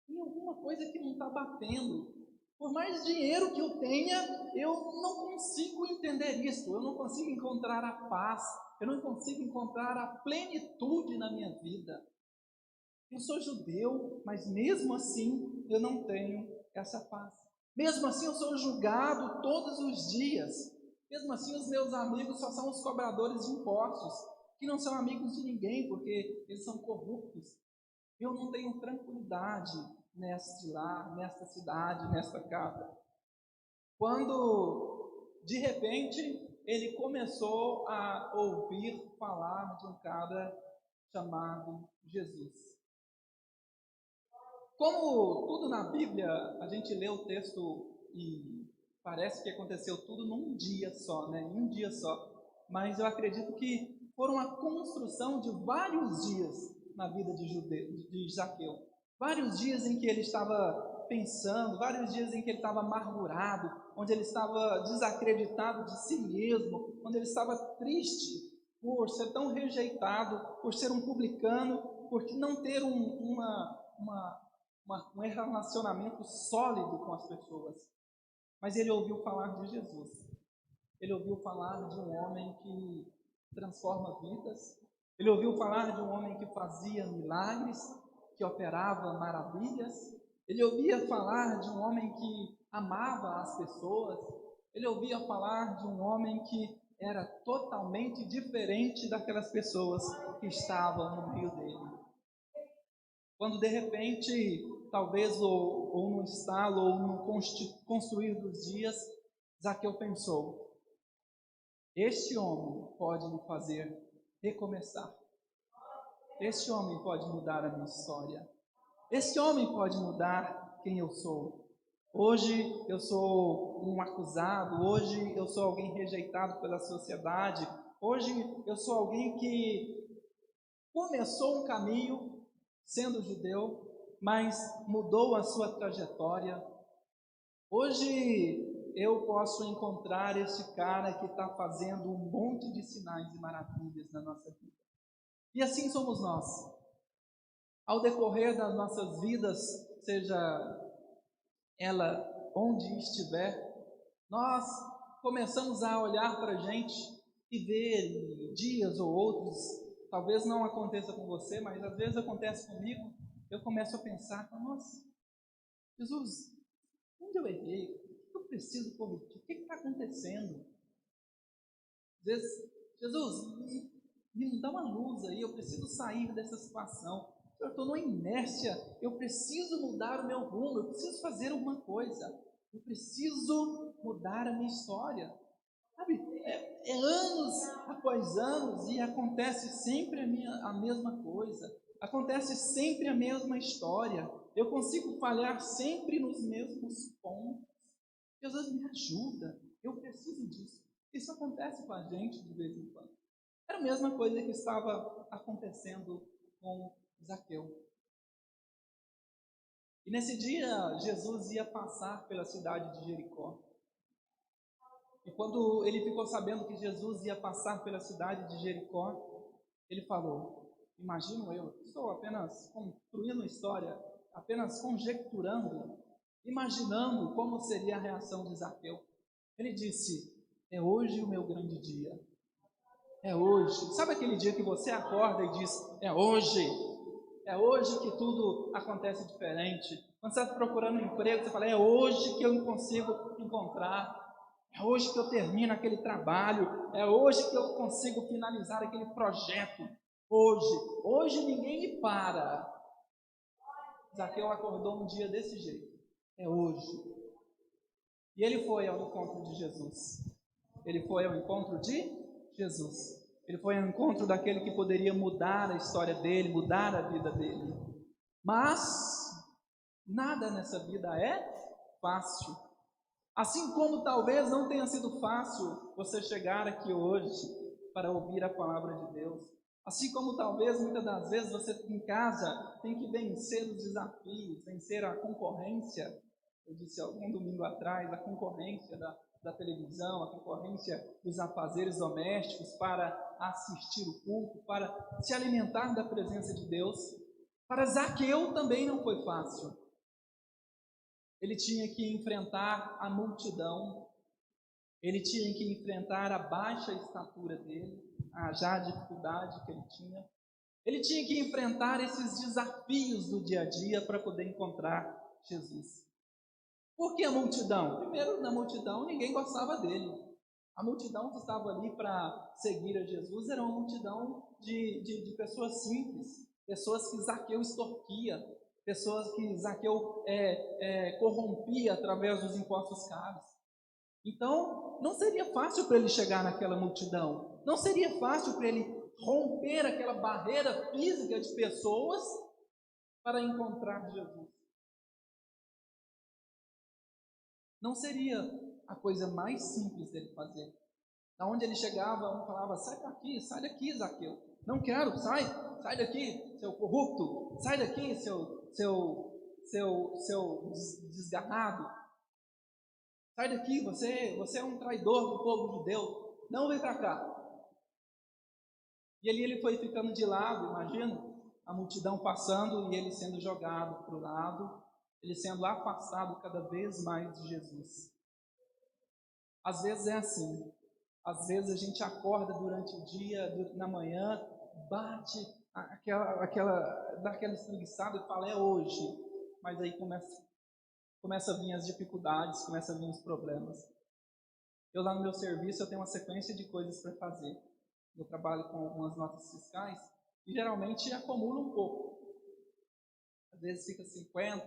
Tem alguma coisa que não está batendo. Por mais dinheiro que eu tenha, eu não consigo entender isso. Eu não consigo encontrar a paz. Eu não consigo encontrar a plenitude na minha vida. Eu sou judeu, mas mesmo assim eu não tenho essa paz. Mesmo assim eu sou julgado todos os dias. Mesmo assim os meus amigos só são os cobradores de impostos, que não são amigos de ninguém, porque eles são corruptos. Eu não tenho tranquilidade neste lar, nesta cidade, nesta casa. Quando, de repente, ele começou a ouvir falar de um cara chamado Jesus. Como tudo na Bíblia, a gente lê o texto e parece que aconteceu tudo num dia só, né? Em um dia só. Mas eu acredito que foram a construção de vários dias na vida de Zaqueu. Vários dias em que ele estava pensando, vários dias em que ele estava amargurado, onde ele estava desacreditado de si mesmo, onde ele estava triste, por ser tão rejeitado, por ser um publicano, por não ter um relacionamento sólido com as pessoas. Mas ele ouviu falar de Jesus. Ele ouviu falar de um homem que transforma vidas. Ele ouviu falar de um homem que fazia milagres, que operava maravilhas. Ele ouvia falar de um homem que amava as pessoas. Ele ouvia falar de um homem que era totalmente diferente daquelas pessoas que estavam no meio dele. Quando de repente, talvez ou no estalo ou no construir dos dias, Zaqueu pensou: este homem pode me fazer recomeçar. Este homem pode mudar a minha história. Este homem pode mudar quem eu sou. Hoje eu sou um acusado, hoje eu sou alguém rejeitado pela sociedade, hoje eu sou alguém que começou um caminho sendo judeu, mas mudou a sua trajetória. Hoje eu posso encontrar esse cara que está fazendo um monte de sinais e maravilhas na nossa vida. E assim somos nós. Ao decorrer das nossas vidas, seja ela onde estiver, nós começamos a olhar para a gente e ver dias ou outros, talvez não aconteça com você, mas às vezes acontece comigo, eu começo a pensar: nossa, Jesus, onde eu errei? O que eu preciso corrigir? O que está acontecendo? Às vezes, Jesus, me dá uma luz aí, eu preciso sair dessa situação. Eu estou numa inércia, eu preciso mudar o meu rumo, eu preciso fazer alguma coisa, eu preciso mudar a minha história. Sabe, é anos após anos e acontece sempre a mesma coisa, acontece sempre a mesma história, eu consigo falhar sempre nos mesmos pontos. Jesus me ajuda, eu preciso disso. Isso acontece com a gente de vez em quando. Era a mesma coisa que estava acontecendo com Zaqueu. E nesse dia, Jesus ia passar pela cidade de Jericó. E quando ele ficou sabendo que Jesus ia passar pela cidade de Jericó, ele falou: imagino eu, estou apenas construindo uma história, apenas conjecturando, imaginando como seria a reação de Zaqueu. Ele disse: é hoje o meu grande dia. É hoje. Sabe aquele dia que você acorda e diz: é hoje? É hoje que tudo acontece diferente. Quando você está procurando um emprego, você fala: é hoje que eu consigo encontrar. É hoje que eu termino aquele trabalho. É hoje que eu consigo finalizar aquele projeto. Hoje ninguém me para. Zaqueu acordou um dia desse jeito. É hoje. E ele foi ao encontro de Jesus. Ele foi ao encontro de Jesus. Ele foi ao encontro daquele que poderia mudar a história dele, mudar a vida dele. Mas nada nessa vida é fácil. Assim como talvez não tenha sido fácil você chegar aqui hoje para ouvir a palavra de Deus. Assim como talvez muitas das vezes você em casa tem que vencer os desafios, vencer a concorrência. Eu disse algum domingo atrás, a concorrência da televisão, a concorrência dos afazeres domésticos para assistir o culto, para se alimentar da presença de Deus. Para Zaqueu também não foi fácil. Ele tinha que enfrentar a multidão, ele tinha que enfrentar a baixa estatura dele, a dificuldade que ele tinha. Ele tinha que enfrentar esses desafios do dia a dia para poder encontrar Jesus. Por que a multidão? Primeiro, na multidão, ninguém gostava dele. A multidão que estava ali para seguir a Jesus era uma multidão de pessoas simples, pessoas que Zaqueu extorquia, pessoas que Zaqueu corrompia através dos impostos caros. Então, não seria fácil para ele chegar naquela multidão, não seria fácil para ele romper aquela barreira física de pessoas para encontrar Jesus. Não seria a coisa mais simples dele fazer. Da onde ele chegava, um falava: sai daqui, Zaqueu. Não quero, sai daqui, seu corrupto, sai daqui, seu desgarrado. Sai daqui, você é um traidor do povo judeu. Não vem para cá. E ali ele foi ficando de lado, imagina, a multidão passando e ele sendo jogado para o lado, ele sendo afastado cada vez mais de Jesus. Às vezes é assim, às vezes a gente acorda durante o dia, na manhã, bate dá aquela espreguiçada e fala, é hoje, mas aí começa a vir as dificuldades, começa a vir os problemas. Eu lá no meu serviço, eu tenho uma sequência de coisas para fazer. Eu trabalho com algumas notas fiscais e geralmente acumula um pouco. Às vezes fica 50,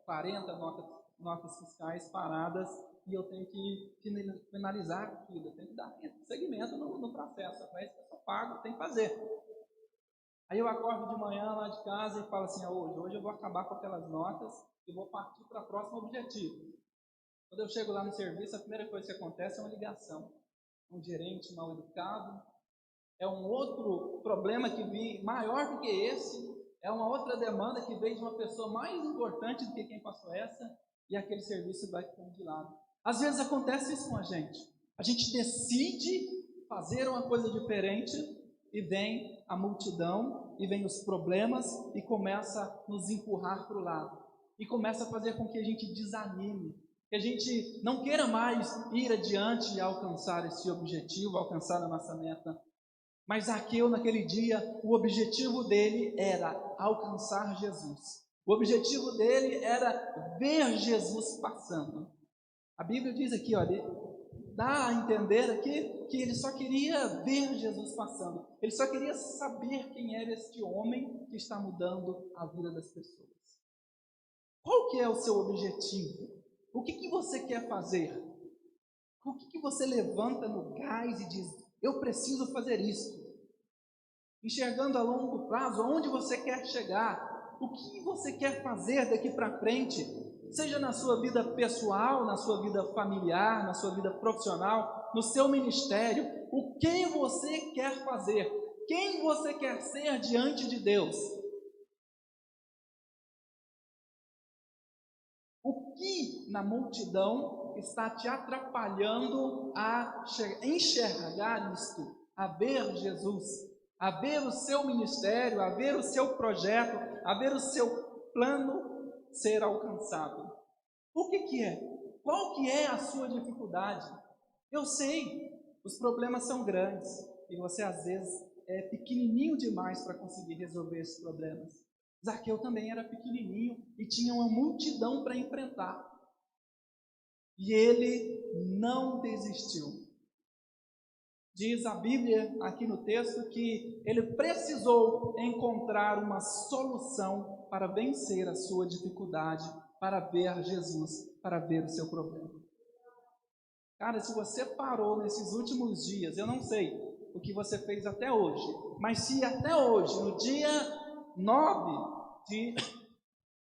40 notas fiscais paradas e eu tenho que finalizar aquilo, eu tenho que dar segmento no processo. Mas eu só pago, tem que fazer. Aí eu acordo de manhã lá de casa e falo assim, hoje eu vou acabar com aquelas notas e vou partir para o próximo objetivo. Quando eu chego lá no serviço, a primeira coisa que acontece é uma ligação. Um gerente mal educado, é um outro problema que vi maior do que esse, é uma outra demanda que veio de uma pessoa mais importante do que quem passou essa, e aquele serviço vai ficando de lado. Às vezes acontece isso com a gente decide fazer uma coisa diferente e vem a multidão, e vem os problemas e começa a nos empurrar para o lado, e começa a fazer com que a gente desanime, que a gente não queira mais ir adiante e alcançar esse objetivo, alcançar a nossa meta. Mas Zaqueu, naquele dia, o objetivo dele era alcançar Jesus. O objetivo dele era ver Jesus passando. A Bíblia diz aqui, olha, dá a entender aqui que ele só queria ver Jesus passando. Ele só queria saber quem era este homem que está mudando a vida das pessoas. Qual que é o seu objetivo? O que você quer fazer? O que você levanta no gás e diz, eu preciso fazer isso? Enxergando a longo prazo, aonde você quer chegar? O que você quer fazer daqui para frente? Seja na sua vida pessoal, na sua vida familiar, na sua vida profissional, no seu ministério. O que você quer fazer? Quem você quer ser diante de Deus? O que na multidão está te atrapalhando a enxergar isto, a ver Jesus, a ver o seu ministério, a ver o seu projeto, a ver o seu plano ser alcançado? O que é? Qual que é a sua dificuldade? Eu sei, os problemas são grandes e você às vezes é pequenininho demais para conseguir resolver esses problemas. Zaqueu também era pequenininho e tinha uma multidão para enfrentar. E ele não desistiu. Diz a Bíblia aqui no texto que ele precisou encontrar uma solução para vencer a sua dificuldade, para ver Jesus, para ver o seu problema. Cara, se você parou nesses últimos dias, eu não sei o que você fez até hoje, mas se até hoje, no dia 9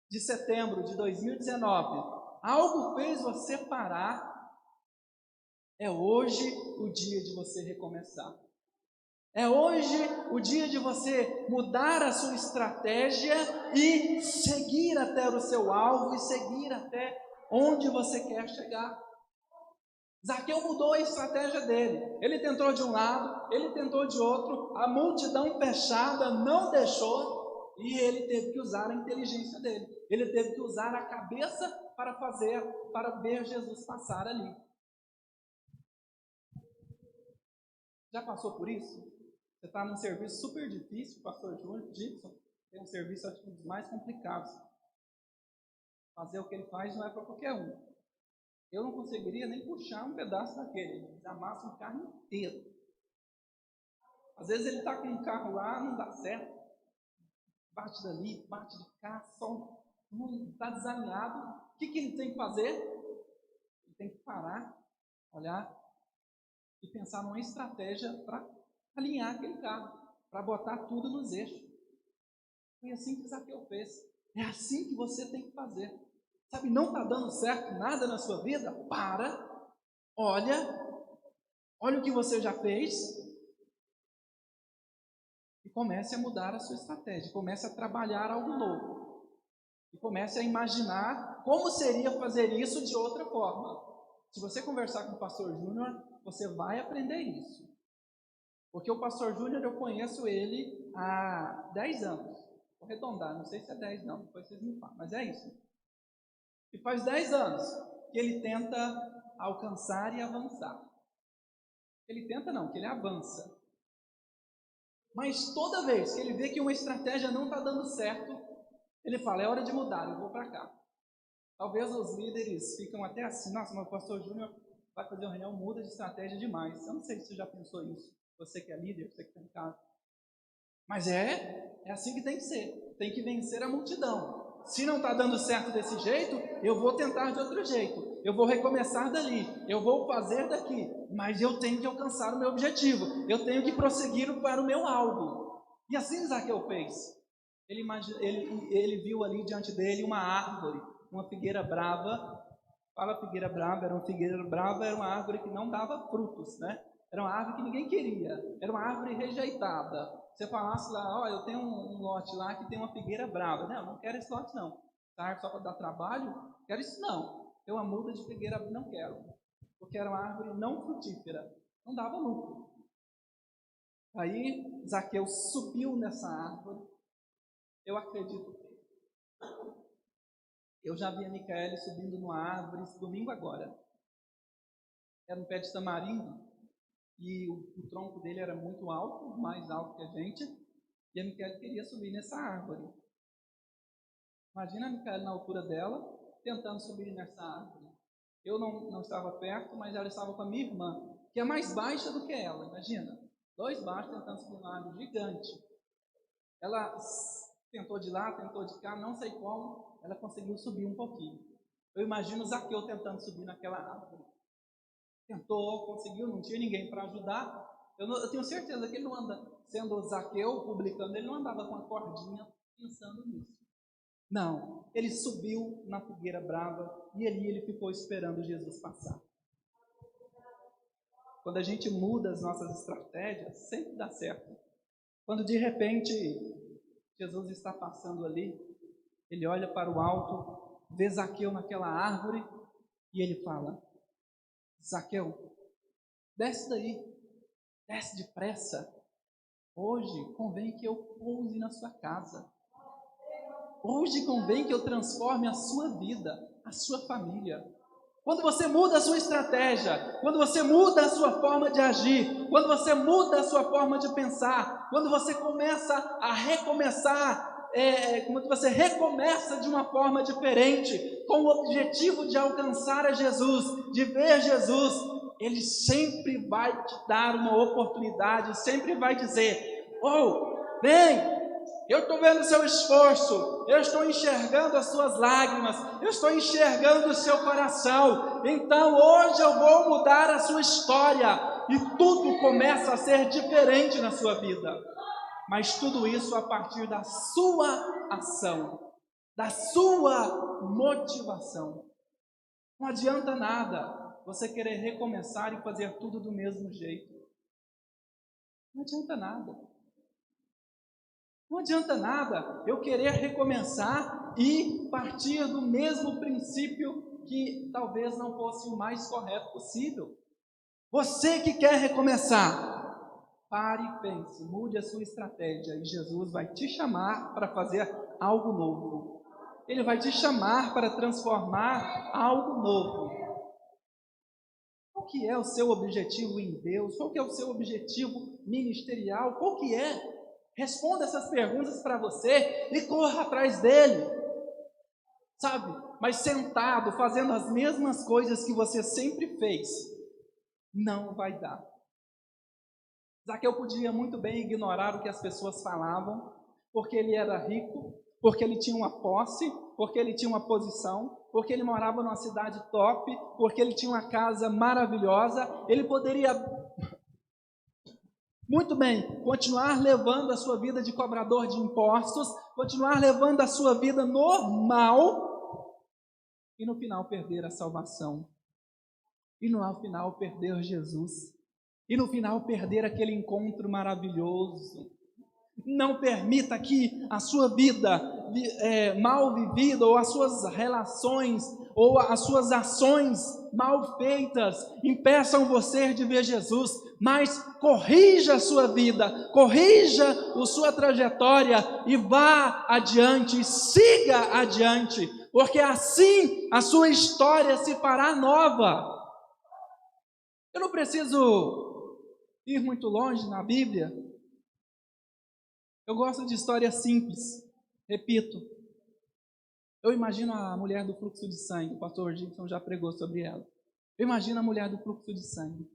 de setembro de 2019, algo fez você parar, é hoje o dia de você recomeçar. É hoje o dia de você mudar a sua estratégia e seguir até o seu alvo e seguir até onde você quer chegar. Zaqueu mudou a estratégia dele. Ele tentou de um lado, ele tentou de outro, a multidão fechada não deixou e ele teve que usar a inteligência dele. Ele teve que usar a cabeça para ver Jesus passar ali. Já passou por isso? Você está num serviço super difícil, o pastor Gibson tem um serviço, acho que um dos mais complicados. Fazer o que ele faz não é para qualquer um. Eu não conseguiria nem puxar um pedaço daquele, ele amassa um carro inteiro. Às vezes ele está com um carro lá, não dá certo. Bate dali, bate de cá, só está desalinhado. O que ele tem que fazer? Ele tem que parar, olhar e pensar numa estratégia para alinhar aquele carro, para botar tudo nos eixos. Foi assim que Zaqueu fez. É assim que você tem que fazer. Sabe, não está dando certo nada na sua vida? Para, olha o que você já fez e comece a mudar a sua estratégia, comece a trabalhar algo novo e comece a imaginar como seria fazer isso de outra forma. Se você conversar com o pastor Júnior, você vai aprender isso. Porque o pastor Júnior, eu conheço ele há 10 anos. Vou arredondar, não sei se é 10 não, depois vocês me falam, mas é isso. E faz 10 anos que ele tenta alcançar e avançar. Ele tenta não, que ele avança. Mas toda vez que ele vê que uma estratégia não está dando certo, ele fala, é hora de mudar, eu vou para cá. Talvez os líderes ficam até assim, nossa, mas o pastor Júnior vai fazer uma reunião, muda de estratégia demais. Eu não sei se você já pensou isso, você que é líder, você que está em casa. Mas é assim que tem que ser, tem que vencer a multidão. Se não está dando certo desse jeito, eu vou tentar de outro jeito, eu vou recomeçar dali, eu vou fazer daqui, mas eu tenho que alcançar o meu objetivo, eu tenho que prosseguir para o meu alvo. E assim Zaqueu fez. Ele viu ali diante dele uma árvore, uma figueira brava. Fala figueira brava, era uma árvore que não dava frutos, né? Era uma árvore que ninguém queria, era uma árvore rejeitada. Você falasse lá, ó, eu tenho um lote lá que tem uma figueira brava. Não quero esse lote não. Tá? Só para dar trabalho? Quero isso não. Tem uma muda de figueira, não quero. Porque era uma árvore não frutífera. Não dava lucro. Aí, Zaqueu subiu nessa árvore. Eu acredito. Eu já vi a Micaele subindo numa árvore esse domingo agora. Era um pé de tamarindo. E o tronco dele era muito alto, mais alto que a gente, e a Micaele queria subir nessa árvore. Imagina a Micaele na altura dela, tentando subir nessa árvore. Eu não estava perto, mas ela estava com a minha irmã, que é mais baixa do que ela, imagina. 2 baixos tentando subir uma árvore gigante. Ela tentou de lá, tentou de cá, não sei como, ela conseguiu subir um pouquinho. Eu imagino Zaqueu tentando subir naquela árvore. Tentou, conseguiu, não tinha ninguém para ajudar. Eu tenho certeza que ele não anda, sendo Zaqueu, publicando, ele não andava com a cordinha pensando nisso. Não, ele subiu na figueira brava e ali ele ficou esperando Jesus passar. Quando a gente muda as nossas estratégias, sempre dá certo. Quando de repente Jesus está passando ali, ele olha para o alto, vê Zaqueu naquela árvore e ele fala, Zaqueu, desce daí, desce depressa. Hoje convém que eu pouse na sua casa. Hoje convém que eu transforme a sua vida, a sua família. Quando você muda a sua estratégia, quando você muda a sua forma de agir, quando você muda a sua forma de pensar, quando você começa a recomeçar, quando você recomeça de uma forma diferente, com o objetivo de alcançar a Jesus, de ver Jesus, Ele sempre vai te dar uma oportunidade, sempre vai dizer, vem, eu estou vendo o seu esforço, eu estou enxergando as suas lágrimas, eu estou enxergando o seu coração, então hoje eu vou mudar a sua história, e tudo começa a ser diferente na sua vida. Mas tudo isso a partir da sua ação, da sua motivação. Não adianta nada você querer recomeçar e fazer tudo do mesmo jeito. Não adianta nada. Não adianta nada eu querer recomeçar e partir do mesmo princípio que talvez não fosse o mais correto possível. Você que quer recomeçar, pare e pense, mude a sua estratégia e Jesus vai te chamar para fazer algo novo. Ele vai te chamar para transformar algo novo. Qual que é o seu objetivo em Deus? Qual que é o seu objetivo ministerial? Qual que é? Responda essas perguntas para você e corra atrás dele. Sabe? Mas sentado, fazendo as mesmas coisas que você sempre fez, não vai dar. Zaqueu podia muito bem ignorar o que as pessoas falavam, porque ele era rico, porque ele tinha uma posse, porque ele tinha uma posição, porque ele morava numa cidade top, porque ele tinha uma casa maravilhosa. Ele poderia muito bem continuar levando a sua vida de cobrador de impostos, continuar levando a sua vida normal e no final perder a salvação, e no final perder Jesus. E no final perder aquele encontro maravilhoso. Não permita que a sua vida mal vivida, ou as suas relações, ou as suas ações mal feitas impeçam você de ver Jesus, mas corrija a sua vida, corrija a sua trajetória e vá adiante, siga adiante, porque assim a sua história se fará nova. Eu não preciso ir muito longe na Bíblia. Eu gosto de histórias simples. Repito, eu imagino a mulher do fluxo de sangue. O pastor Gibson já pregou sobre ela. Eu imagino a mulher do fluxo de sangue.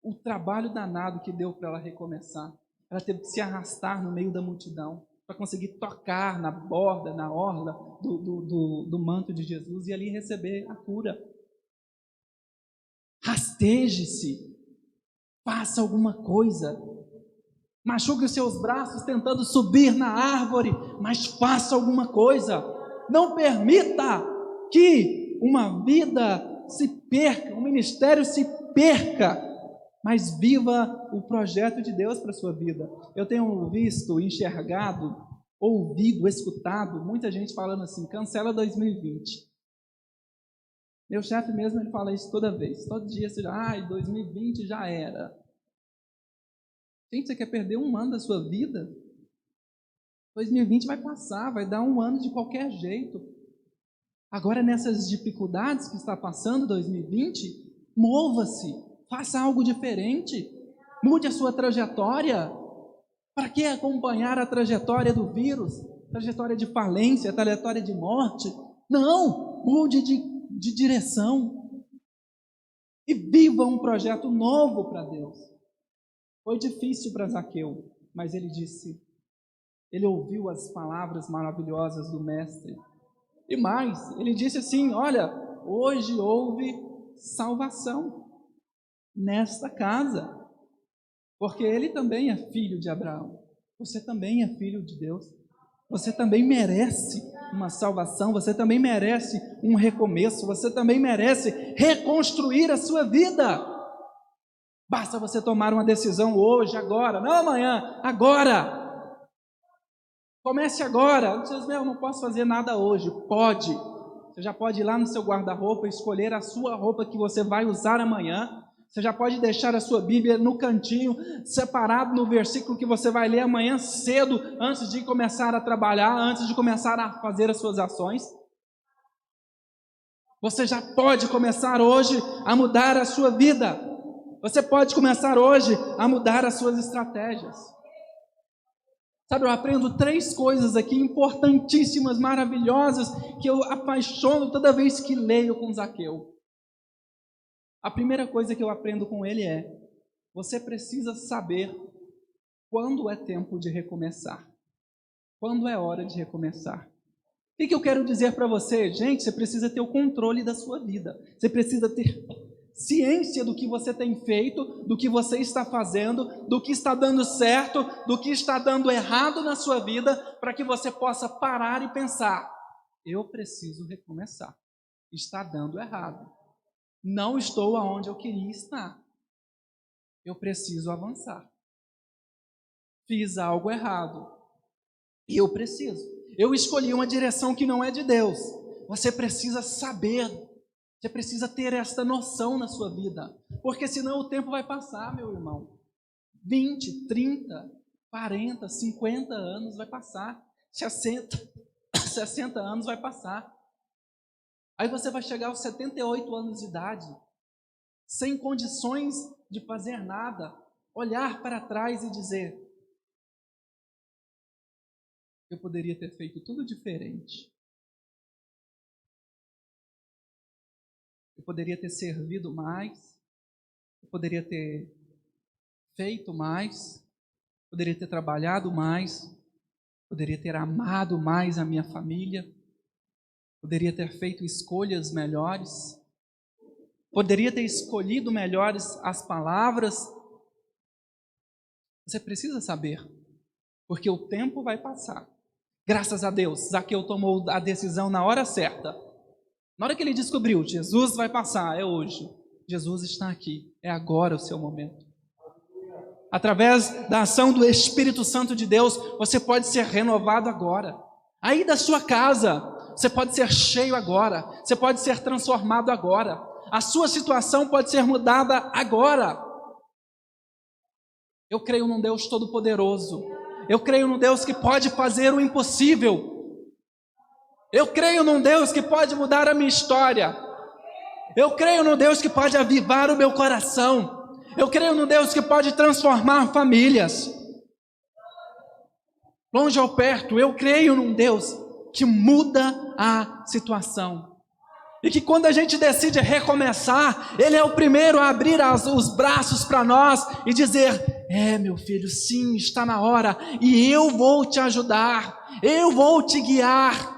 O trabalho danado que deu para ela recomeçar. Ela teve que se arrastar no meio da multidão para conseguir tocar na borda, na orla do manto de Jesus e ali receber a cura. Rasteje-se. Faça alguma coisa. Machuque os seus braços tentando subir na árvore, mas faça alguma coisa. Não permita que uma vida se perca, um ministério se perca, mas viva o projeto de Deus para a sua vida. Eu tenho visto, enxergado, ouvido, escutado, muita gente falando assim, cancela 2020. Meu chefe mesmo, ele fala isso toda vez, todo dia, 2020 já era. Gente, você quer perder um ano da sua vida? 2020 vai passar, vai dar um ano de qualquer jeito. Agora, nessas dificuldades que está passando 2020, mova-se, faça algo diferente, mude a sua trajetória. Para que acompanhar a trajetória do vírus, trajetória de falência, trajetória de morte? Não, mude de direção e viva um projeto novo para Deus. Foi difícil para Zaqueu, mas ele ouviu as palavras maravilhosas do mestre. E mais, ele disse assim, olha, hoje houve salvação nesta casa, porque ele também é filho de Abraão. Você também é filho de Deus. Você também merece uma salvação, você também merece um recomeço, você também merece reconstruir a sua vida. Basta você tomar uma decisão hoje, agora, não amanhã, agora. Comece agora. Eu não posso fazer nada hoje. Pode. Você já pode ir lá no seu guarda-roupa e escolher a sua roupa que você vai usar amanhã. Você já pode deixar a sua Bíblia no cantinho, separado no versículo que você vai ler amanhã cedo, antes de começar a trabalhar, antes de começar a fazer as suas ações. Você já pode começar hoje a mudar a sua vida. Você pode começar hoje a mudar as suas estratégias. Sabe, eu aprendo 3 coisas aqui importantíssimas, maravilhosas, que eu apaixono toda vez que leio com Zaqueu. A primeira coisa que eu aprendo com ele é: você precisa saber quando é tempo de recomeçar. Quando é hora de recomeçar. O que eu quero dizer para você? Gente, você precisa ter o controle da sua vida. Você precisa ter ciência do que você tem feito, do que você está fazendo, do que está dando certo, do que está dando errado na sua vida, para que você possa parar e pensar: eu preciso recomeçar. Está dando errado. Não estou aonde eu queria estar. Eu preciso avançar. Fiz algo errado. E eu preciso. Eu escolhi uma direção que não é de Deus. Você precisa saber. Você precisa ter esta noção na sua vida. Porque senão o tempo vai passar, meu irmão. 20, 30, 40, 50 anos vai passar. 60 anos vai passar. Aí você vai chegar aos 78 anos de idade, sem condições de fazer nada, olhar para trás e dizer: eu poderia ter feito tudo diferente. Eu poderia ter servido mais, eu poderia ter feito mais, poderia ter trabalhado mais, poderia ter amado mais a minha família, poderia ter feito escolhas melhores, poderia ter escolhido melhores as palavras. Você precisa saber, porque o tempo vai passar. Graças a Deus, Zaqueu tomou a decisão na hora certa. Na hora que ele descobriu, Jesus vai passar, é hoje. Jesus está aqui, é agora o seu momento. Através da ação do Espírito Santo de Deus, você pode ser renovado agora. Aí da sua casa, você pode ser cheio agora. Você pode ser transformado agora. A sua situação pode ser mudada agora. Eu creio num Deus todo-poderoso. Eu creio num Deus que pode fazer o impossível. Eu creio num Deus que pode mudar a minha história. Eu creio num Deus que pode avivar o meu coração. Eu creio num Deus que pode transformar famílias. Longe ou perto, eu creio num Deus que muda a situação. E que quando a gente decide recomeçar, Ele é o primeiro a abrir os braços para nós e dizer: meu filho, sim, está na hora, e eu vou te ajudar, eu vou te guiar.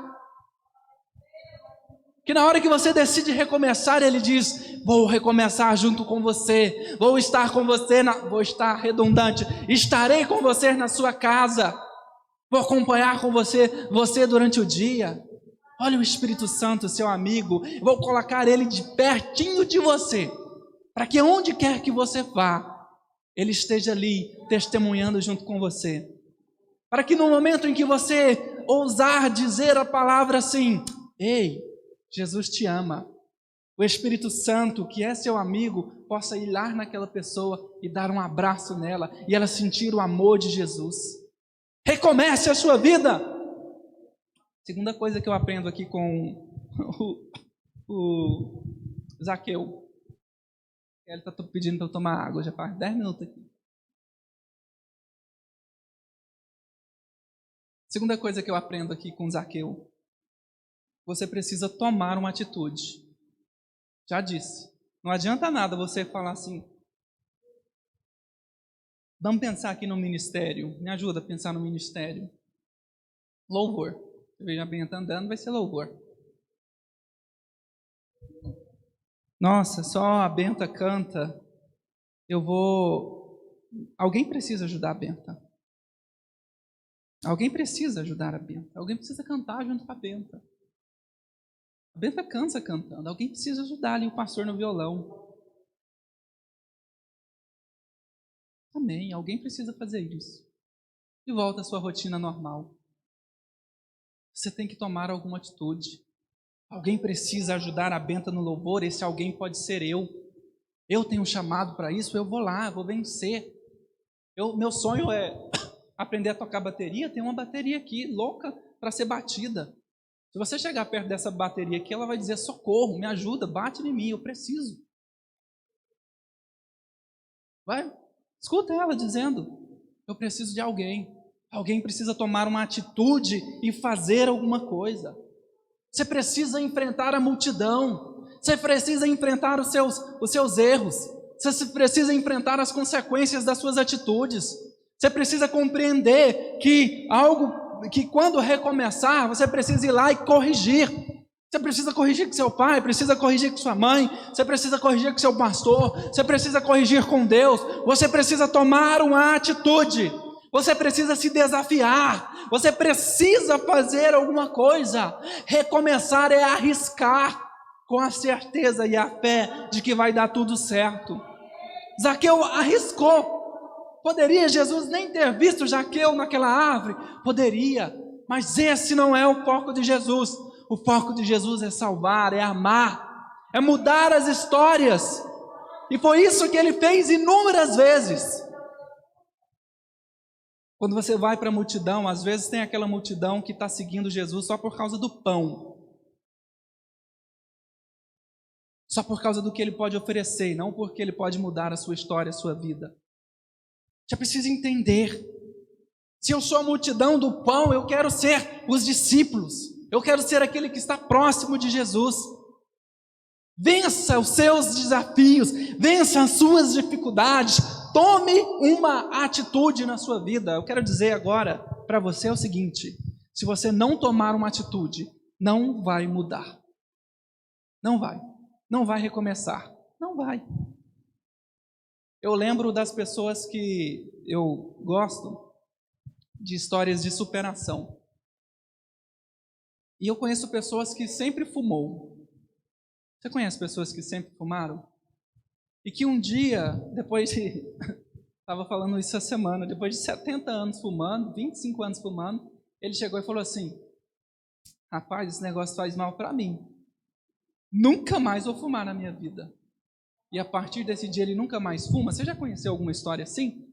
Que na hora que você decide recomeçar, Ele diz: vou recomeçar junto com você, vou estar com você, vou estar redundante, estarei com você na sua casa, vou acompanhar com você durante o dia. Olha o Espírito Santo, seu amigo, vou colocar Ele de pertinho de você, para que onde quer que você vá, Ele esteja ali testemunhando junto com você. Para que no momento em que você ousar dizer a palavra assim: ei, Jesus te ama, o Espírito Santo, que é seu amigo, possa ir lá naquela pessoa e dar um abraço nela, e ela sentir o amor de Jesus. Recomece a sua vida. Segunda coisa que eu aprendo aqui com o Zaqueu. Ele está pedindo para eu tomar água, já faz 10 minutos aqui. Segunda coisa que eu aprendo aqui com Zaqueu. Você precisa tomar uma atitude. Já disse. Não adianta nada você falar assim: vamos pensar aqui no ministério. Me ajuda a pensar no ministério. Louvor. Você veja bem, está andando, vai ser louvor. Nossa, só a Benta canta. Alguém precisa ajudar a Benta. Alguém precisa ajudar a Benta. Alguém precisa cantar junto com a Benta. A Benta cansa cantando. Alguém precisa ajudar ali o pastor no violão. Amém. Alguém precisa fazer isso. E volta à sua rotina normal. Você tem que tomar alguma atitude. Alguém precisa ajudar a Benta no louvor. Esse alguém pode ser eu. Eu tenho um chamado para isso. Eu vou lá, vou vencer. Meu sonho é aprender a tocar bateria. Tem uma bateria aqui, louca para ser batida. Se você chegar perto dessa bateria aqui, ela vai dizer: socorro, me ajuda, bate em mim, eu preciso. Vai, escuta ela dizendo: eu preciso de alguém. Alguém precisa tomar uma atitude e fazer alguma coisa. Você precisa enfrentar a multidão. Você precisa enfrentar os seus erros. Você precisa enfrentar as consequências das suas atitudes. Você precisa compreender que quando recomeçar, você precisa ir lá e corrigir. Você precisa corrigir com seu pai, precisa corrigir com sua mãe, você precisa corrigir com seu pastor, você precisa corrigir com Deus. Você precisa tomar uma atitude. Você precisa se desafiar, você precisa fazer alguma coisa. Recomeçar é arriscar com a certeza e a fé de que vai dar tudo certo. Zaqueu arriscou. Poderia Jesus nem ter visto Zaqueu naquela árvore? Poderia, mas esse não é o foco de Jesus. O foco de Jesus é salvar, é amar, é mudar as histórias. E foi isso que Ele fez inúmeras vezes. Quando você vai para a multidão, às vezes tem aquela multidão que está seguindo Jesus só por causa do pão. Só por causa do que Ele pode oferecer, não porque Ele pode mudar a sua história, a sua vida. Já precisa entender. Se eu sou a multidão do pão, eu quero ser os discípulos. Eu quero ser aquele que está próximo de Jesus. Vença os seus desafios, vença as suas dificuldades. Tome uma atitude na sua vida. Eu quero dizer agora para você o seguinte: se você não tomar uma atitude, não vai mudar. Não vai recomeçar. Não vai. Eu lembro das pessoas que eu gosto de histórias de superação. E eu conheço pessoas que sempre fumou. Você conhece pessoas que sempre fumaram? E que um dia, depois de Estava falando isso essa semana. Depois de 70 anos fumando, 25 anos fumando, ele chegou e falou assim: rapaz, esse negócio faz mal para mim. Nunca mais vou fumar na minha vida. E a partir desse dia ele nunca mais fuma. Você já conheceu alguma história assim?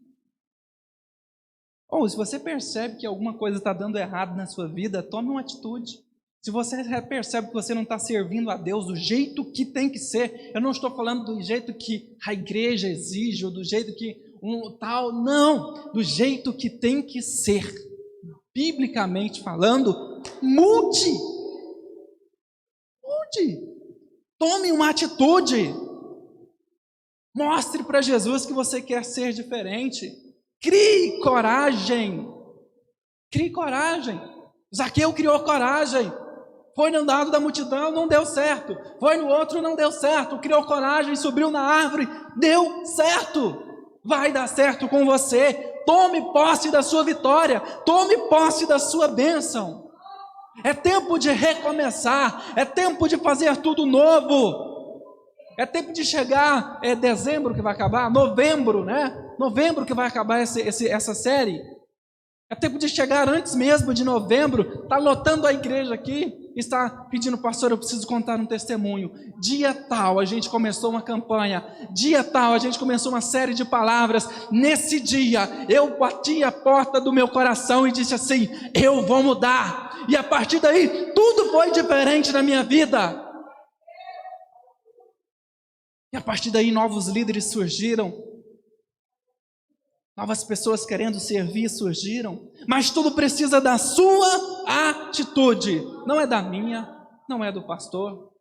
Ou se você percebe que alguma coisa está dando errado na sua vida, tome uma atitude. Se você percebe que você não está servindo a Deus do jeito que tem que ser, eu não estou falando do jeito que a igreja exige, ou do jeito que tal, não, do jeito que tem que ser. Biblicamente falando, mude. Tome uma atitude. Mostre para Jesus que você quer ser diferente. Crie coragem. Zaqueu criou coragem. Foi no lado da multidão, não deu certo. Foi no outro, não deu certo. Criou coragem, subiu na árvore, deu certo. Vai dar certo com você. Tome posse da sua vitória. Tome posse da sua bênção. É tempo de recomeçar. É tempo de fazer tudo novo. É tempo de chegar. É dezembro que vai acabar? Novembro, né? Novembro que vai acabar essa série. É tempo de chegar antes mesmo de novembro. Está lotando a igreja aqui. Está pedindo, pastor, eu preciso contar um testemunho. Dia tal, a gente começou uma campanha. Dia tal, a gente começou uma série de palavras. Nesse dia, eu bati a porta do meu coração e disse assim: eu vou mudar. E a partir daí, tudo foi diferente na minha vida. E a partir daí, novos líderes surgiram. Novas pessoas querendo servir surgiram, mas tudo precisa da sua atitude. Não é da minha, não é do pastor.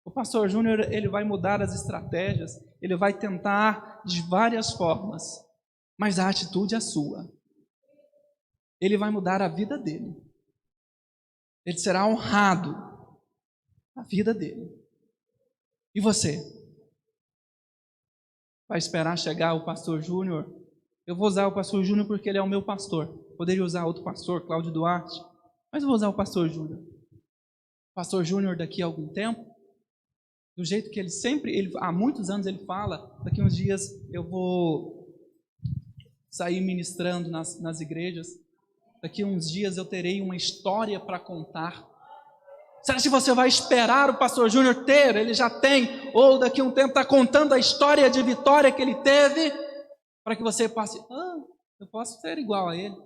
O pastor Júnior, ele vai mudar as estratégias, ele vai tentar de várias formas, mas a atitude é sua. Ele vai mudar a vida dele. Ele será honrado a vida dele. E você? Vai esperar chegar o pastor Júnior? Eu vou usar o pastor Júnior porque ele é o meu pastor. Poderia usar outro pastor, Cláudio Duarte, mas eu vou usar o pastor Júnior. O pastor Júnior, daqui a algum tempo, do jeito que ele sempre, há muitos anos ele fala, daqui a uns dias eu vou sair ministrando nas igrejas, daqui a uns dias eu terei uma história para contar. Será que você vai esperar o pastor Júnior ter? Ele já tem, ou daqui a um tempo está contando a história de vitória que ele teve, para que você passe, eu posso ser igual a ele.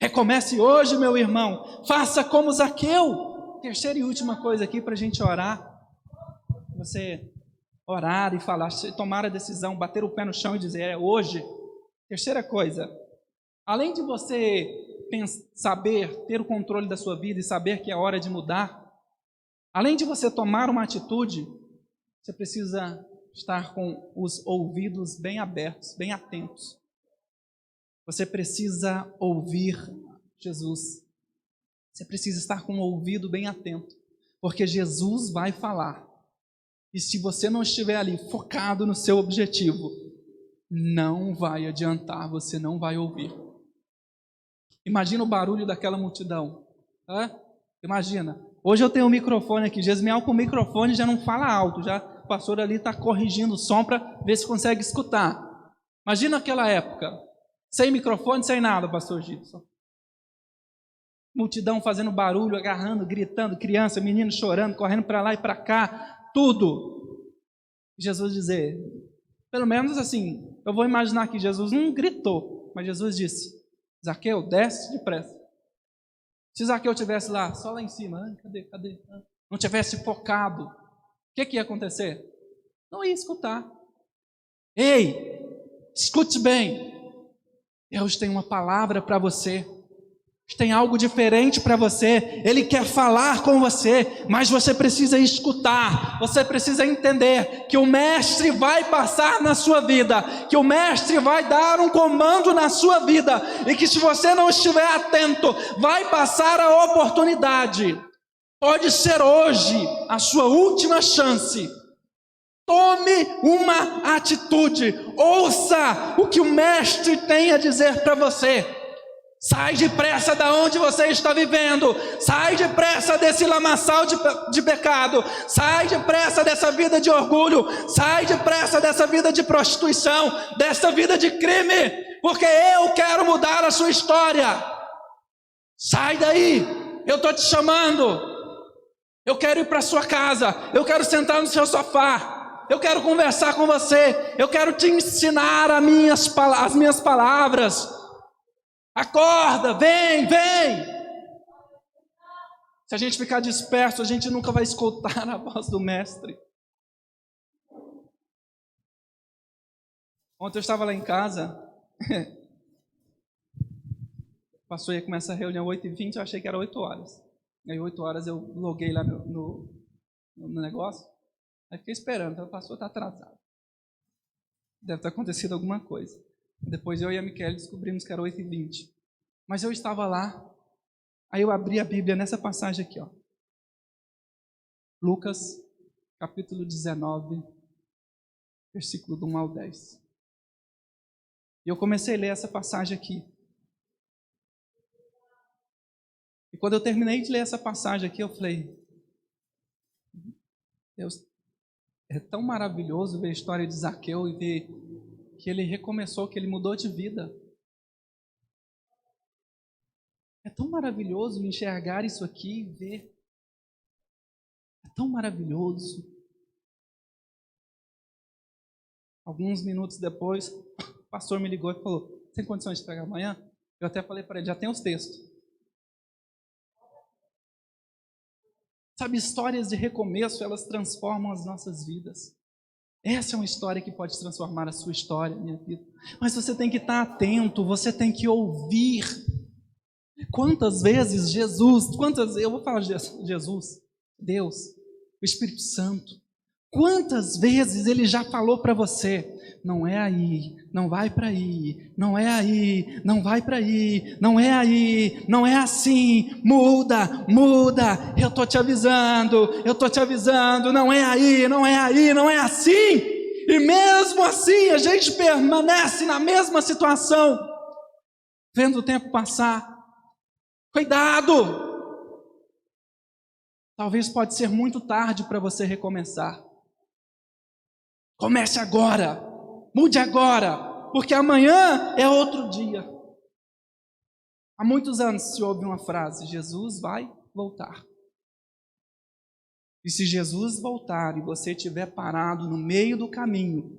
Recomece hoje, meu irmão. Faça como Zaqueu. Terceira e última coisa aqui para a gente orar. Você orar e falar, tomar a decisão, bater o pé no chão e dizer, é hoje. Terceira coisa, além de você saber, ter o controle da sua vida e saber que é hora de mudar, além de você tomar uma atitude, você precisa estar com os ouvidos bem abertos, bem atentos. Você precisa ouvir Jesus. Você precisa estar com o ouvido bem atento, porque Jesus vai falar. E se você não estiver ali focado no seu objetivo, não vai adiantar, você não vai ouvir. Imagina o barulho daquela multidão. Imagina. Hoje eu tenho um microfone aqui, Gesmiel com o microfone já não fala alto, já o pastor ali está corrigindo o som para ver se consegue escutar. Imagina aquela época, sem microfone, sem nada, pastor Gibson. Multidão fazendo barulho, agarrando, gritando, criança, menino chorando, correndo para lá e para cá, tudo. Jesus dizer, pelo menos assim, eu vou imaginar que Jesus não gritou, mas Jesus disse, Zaqueu, desce depressa. Se Zaqueu estivesse lá, só lá em cima, cadê? Não tivesse focado, o que ia acontecer? Não ia escutar. Ei, escute bem. Deus tem uma palavra para você. Tem algo diferente para você. Ele quer falar com você, mas você precisa escutar. Você precisa entender que o Mestre vai passar na sua vida, que o Mestre vai dar um comando na sua vida, e que se você não estiver atento, vai passar a oportunidade. Pode ser hoje a sua última chance. Tome uma atitude. Ouça o que o Mestre tem a dizer para você. Sai depressa da onde você está vivendo. Sai depressa desse lamaçal de pecado. Sai depressa dessa vida de orgulho. Sai depressa dessa vida de prostituição, dessa vida de crime, porque eu quero mudar a sua história. Sai daí, eu estou te chamando. Eu quero ir para a sua casa. Eu quero sentar no seu sofá. Eu quero conversar com você. Eu quero te ensinar as minhas palavras. Acorda, vem. Se a gente ficar disperso, a gente nunca vai escutar a voz do mestre. Ontem eu estava lá em casa. O pastor ia começar a reunião 8h20, eu achei que era 8 horas. E aí 8 horas eu loguei lá no negócio. Aí fiquei esperando, então o pastor está atrasado. Deve ter acontecido alguma coisa. Depois eu e a Miquele descobrimos que era 8h20. Mas eu estava lá, aí eu abri a Bíblia nessa passagem aqui, ó. Lucas, capítulo 19, versículo do 1 ao 10. E eu comecei a ler essa passagem aqui. E quando eu terminei de ler essa passagem aqui, eu falei: Deus, é tão maravilhoso ver a história de Zaqueu e ver que ele recomeçou, que ele mudou de vida. É tão maravilhoso enxergar isso aqui e ver. É tão maravilhoso. Alguns minutos depois, o pastor me ligou e falou: tem condições de pregar amanhã? Eu até falei para ele: já tem os textos. Sabe, histórias de recomeço, elas transformam as nossas vidas. Essa é uma história que pode transformar a sua história, minha vida. Mas você tem que estar atento, você tem que ouvir. Quantas vezes eu vou falar de Jesus, Deus, o Espírito Santo, quantas vezes Ele já falou para você: não é aí, não vai para aí, não é aí, não vai para aí, não é aí, não é assim, muda, eu estou te avisando, não é aí, não é assim. E mesmo assim a gente permanece na mesma situação, vendo o tempo passar. Cuidado! Talvez pode ser muito tarde para você recomeçar. Comece agora, mude agora, porque amanhã é outro dia. Há muitos anos se ouve uma frase: Jesus vai voltar. E se Jesus voltar e você estiver parado no meio do caminho,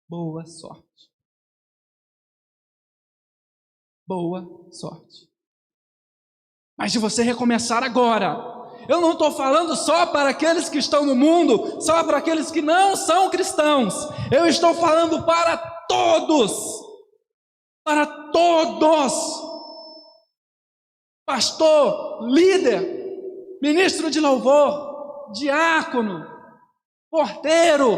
boa sorte. Boa sorte. Mas de você recomeçar agora. Eu não estou falando só para aqueles que estão no mundo, só para aqueles que não são cristãos. Eu estou falando para todos. Para todos. Pastor, líder, ministro de louvor, diácono, porteiro.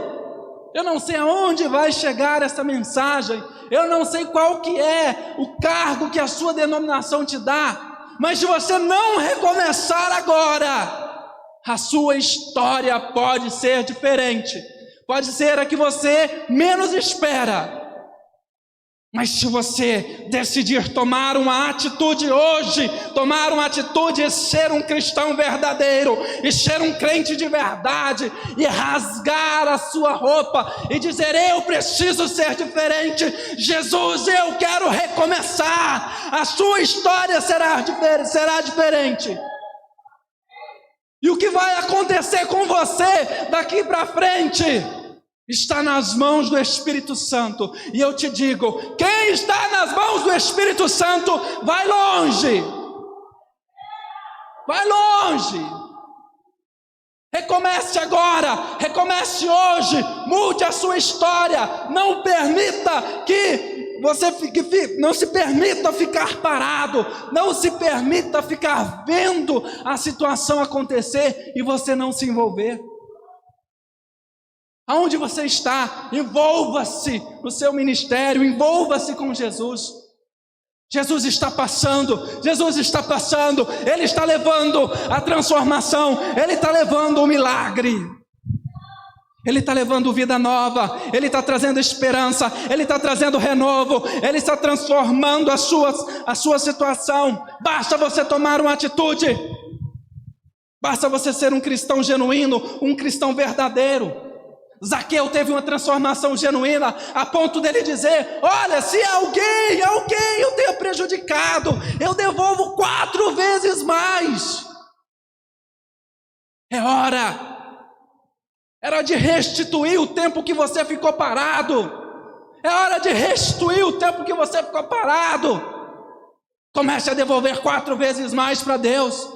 Eu não sei aonde vai chegar essa mensagem. Eu não sei qual que é o cargo que a sua denominação te dá. Mas se você não recomeçar agora, a sua história pode ser diferente. Pode ser a que você menos espera. Mas se você decidir tomar uma atitude hoje, tomar uma atitude e ser um cristão verdadeiro, e ser um crente de verdade, e rasgar a sua roupa, e dizer: eu preciso ser diferente, Jesus, eu quero recomeçar, a sua história será diferente. E o que vai acontecer com você daqui para frente está nas mãos do Espírito Santo. E eu te digo: quem está nas mãos do Espírito Santo vai longe. Vai longe. Recomece agora, recomece hoje, mude a sua história. Não permita que você não se permita ficar parado, não se permita ficar vendo a situação acontecer e você não se envolver. Aonde você está, envolva-se no seu ministério, envolva-se com Jesus. Jesus está passando, Ele está levando a transformação, Ele está levando o milagre. Ele está levando vida nova, Ele está trazendo esperança, Ele está trazendo renovo, Ele está transformando a sua situação. Basta você tomar uma atitude, basta você ser um cristão genuíno, um cristão verdadeiro. Zaqueu teve uma transformação genuína, a ponto dele dizer: olha, se alguém eu tenha prejudicado, eu devolvo 4 vezes mais. É hora de restituir o tempo que você ficou parado. É hora de restituir o tempo que você ficou parado. Comece a devolver 4 vezes mais para Deus.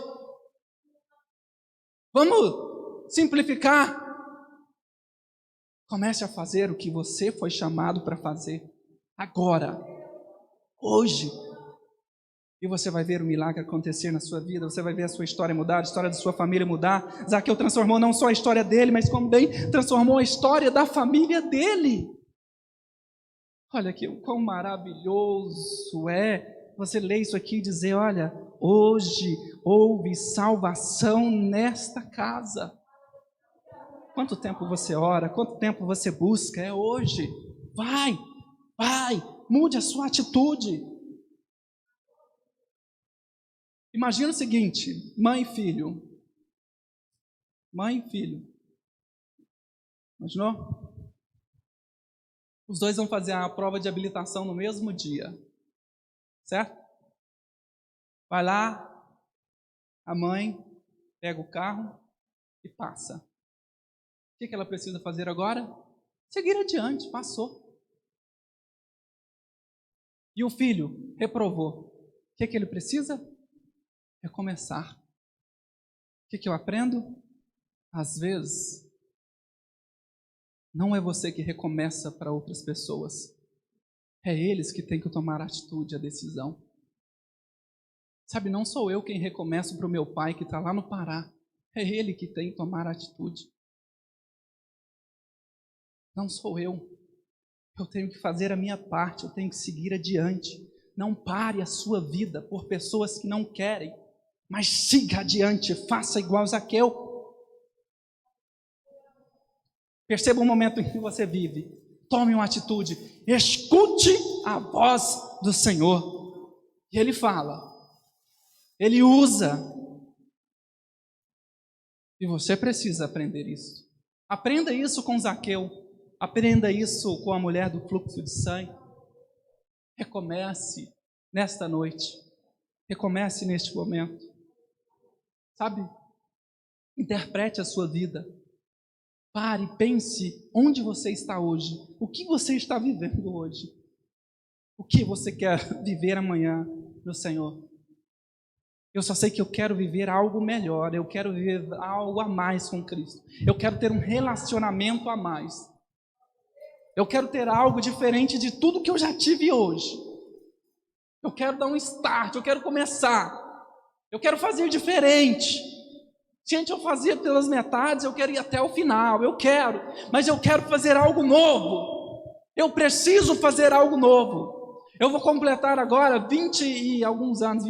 Vamos simplificar. Comece a fazer o que você foi chamado para fazer. Agora. Hoje. E você vai ver o milagre acontecer na sua vida, você vai ver a sua história mudar, a história da sua família mudar. Zaqueu transformou não só a história dele, mas também transformou a história da família dele. Olha que quão maravilhoso é você ler isso aqui e dizer: olha, hoje houve salvação nesta casa. Quanto tempo você ora, quanto tempo você busca? É hoje. Vai, mude a sua atitude. Imagina o seguinte: mãe e filho. Mãe e filho. Imaginou? Os dois vão fazer a prova de habilitação no mesmo dia. Certo? Vai lá, a mãe pega o carro e passa. O que ela precisa fazer agora? Seguir adiante, passou. E o filho reprovou. O que ele precisa? Recomeçar. O que eu aprendo? Às vezes, não é você que recomeça para outras pessoas. É eles que têm que tomar a atitude, a decisão. Sabe, não sou eu quem recomeço para o meu pai que está lá no Pará. É ele que tem que tomar a atitude. Não sou eu. Eu tenho que fazer a minha parte, eu tenho que seguir adiante. Não pare a sua vida por pessoas que não querem. Mas siga adiante, faça igual Zaqueu. Perceba o momento em que você vive. Tome uma atitude. Escute a voz do Senhor. E Ele fala. Ele usa. E você precisa aprender isso. Aprenda isso com Zaqueu. Aprenda isso com a mulher do fluxo de sangue. Recomece nesta noite. Recomece neste momento. Sabe? Interprete a sua vida. Pare, pense onde você está hoje. O que você está vivendo hoje? O que você quer viver amanhã no Senhor? Eu só sei que eu quero viver algo melhor. Eu quero viver algo a mais com Cristo. Eu quero ter um relacionamento a mais. Eu quero ter algo diferente de tudo que eu já tive hoje. Eu quero dar um start, eu quero começar. Eu quero fazer diferente. Gente, eu fazia pelas metades, eu quero ir até o final, mas eu quero fazer algo novo. Eu preciso fazer algo novo. Eu vou completar agora 20 e alguns anos,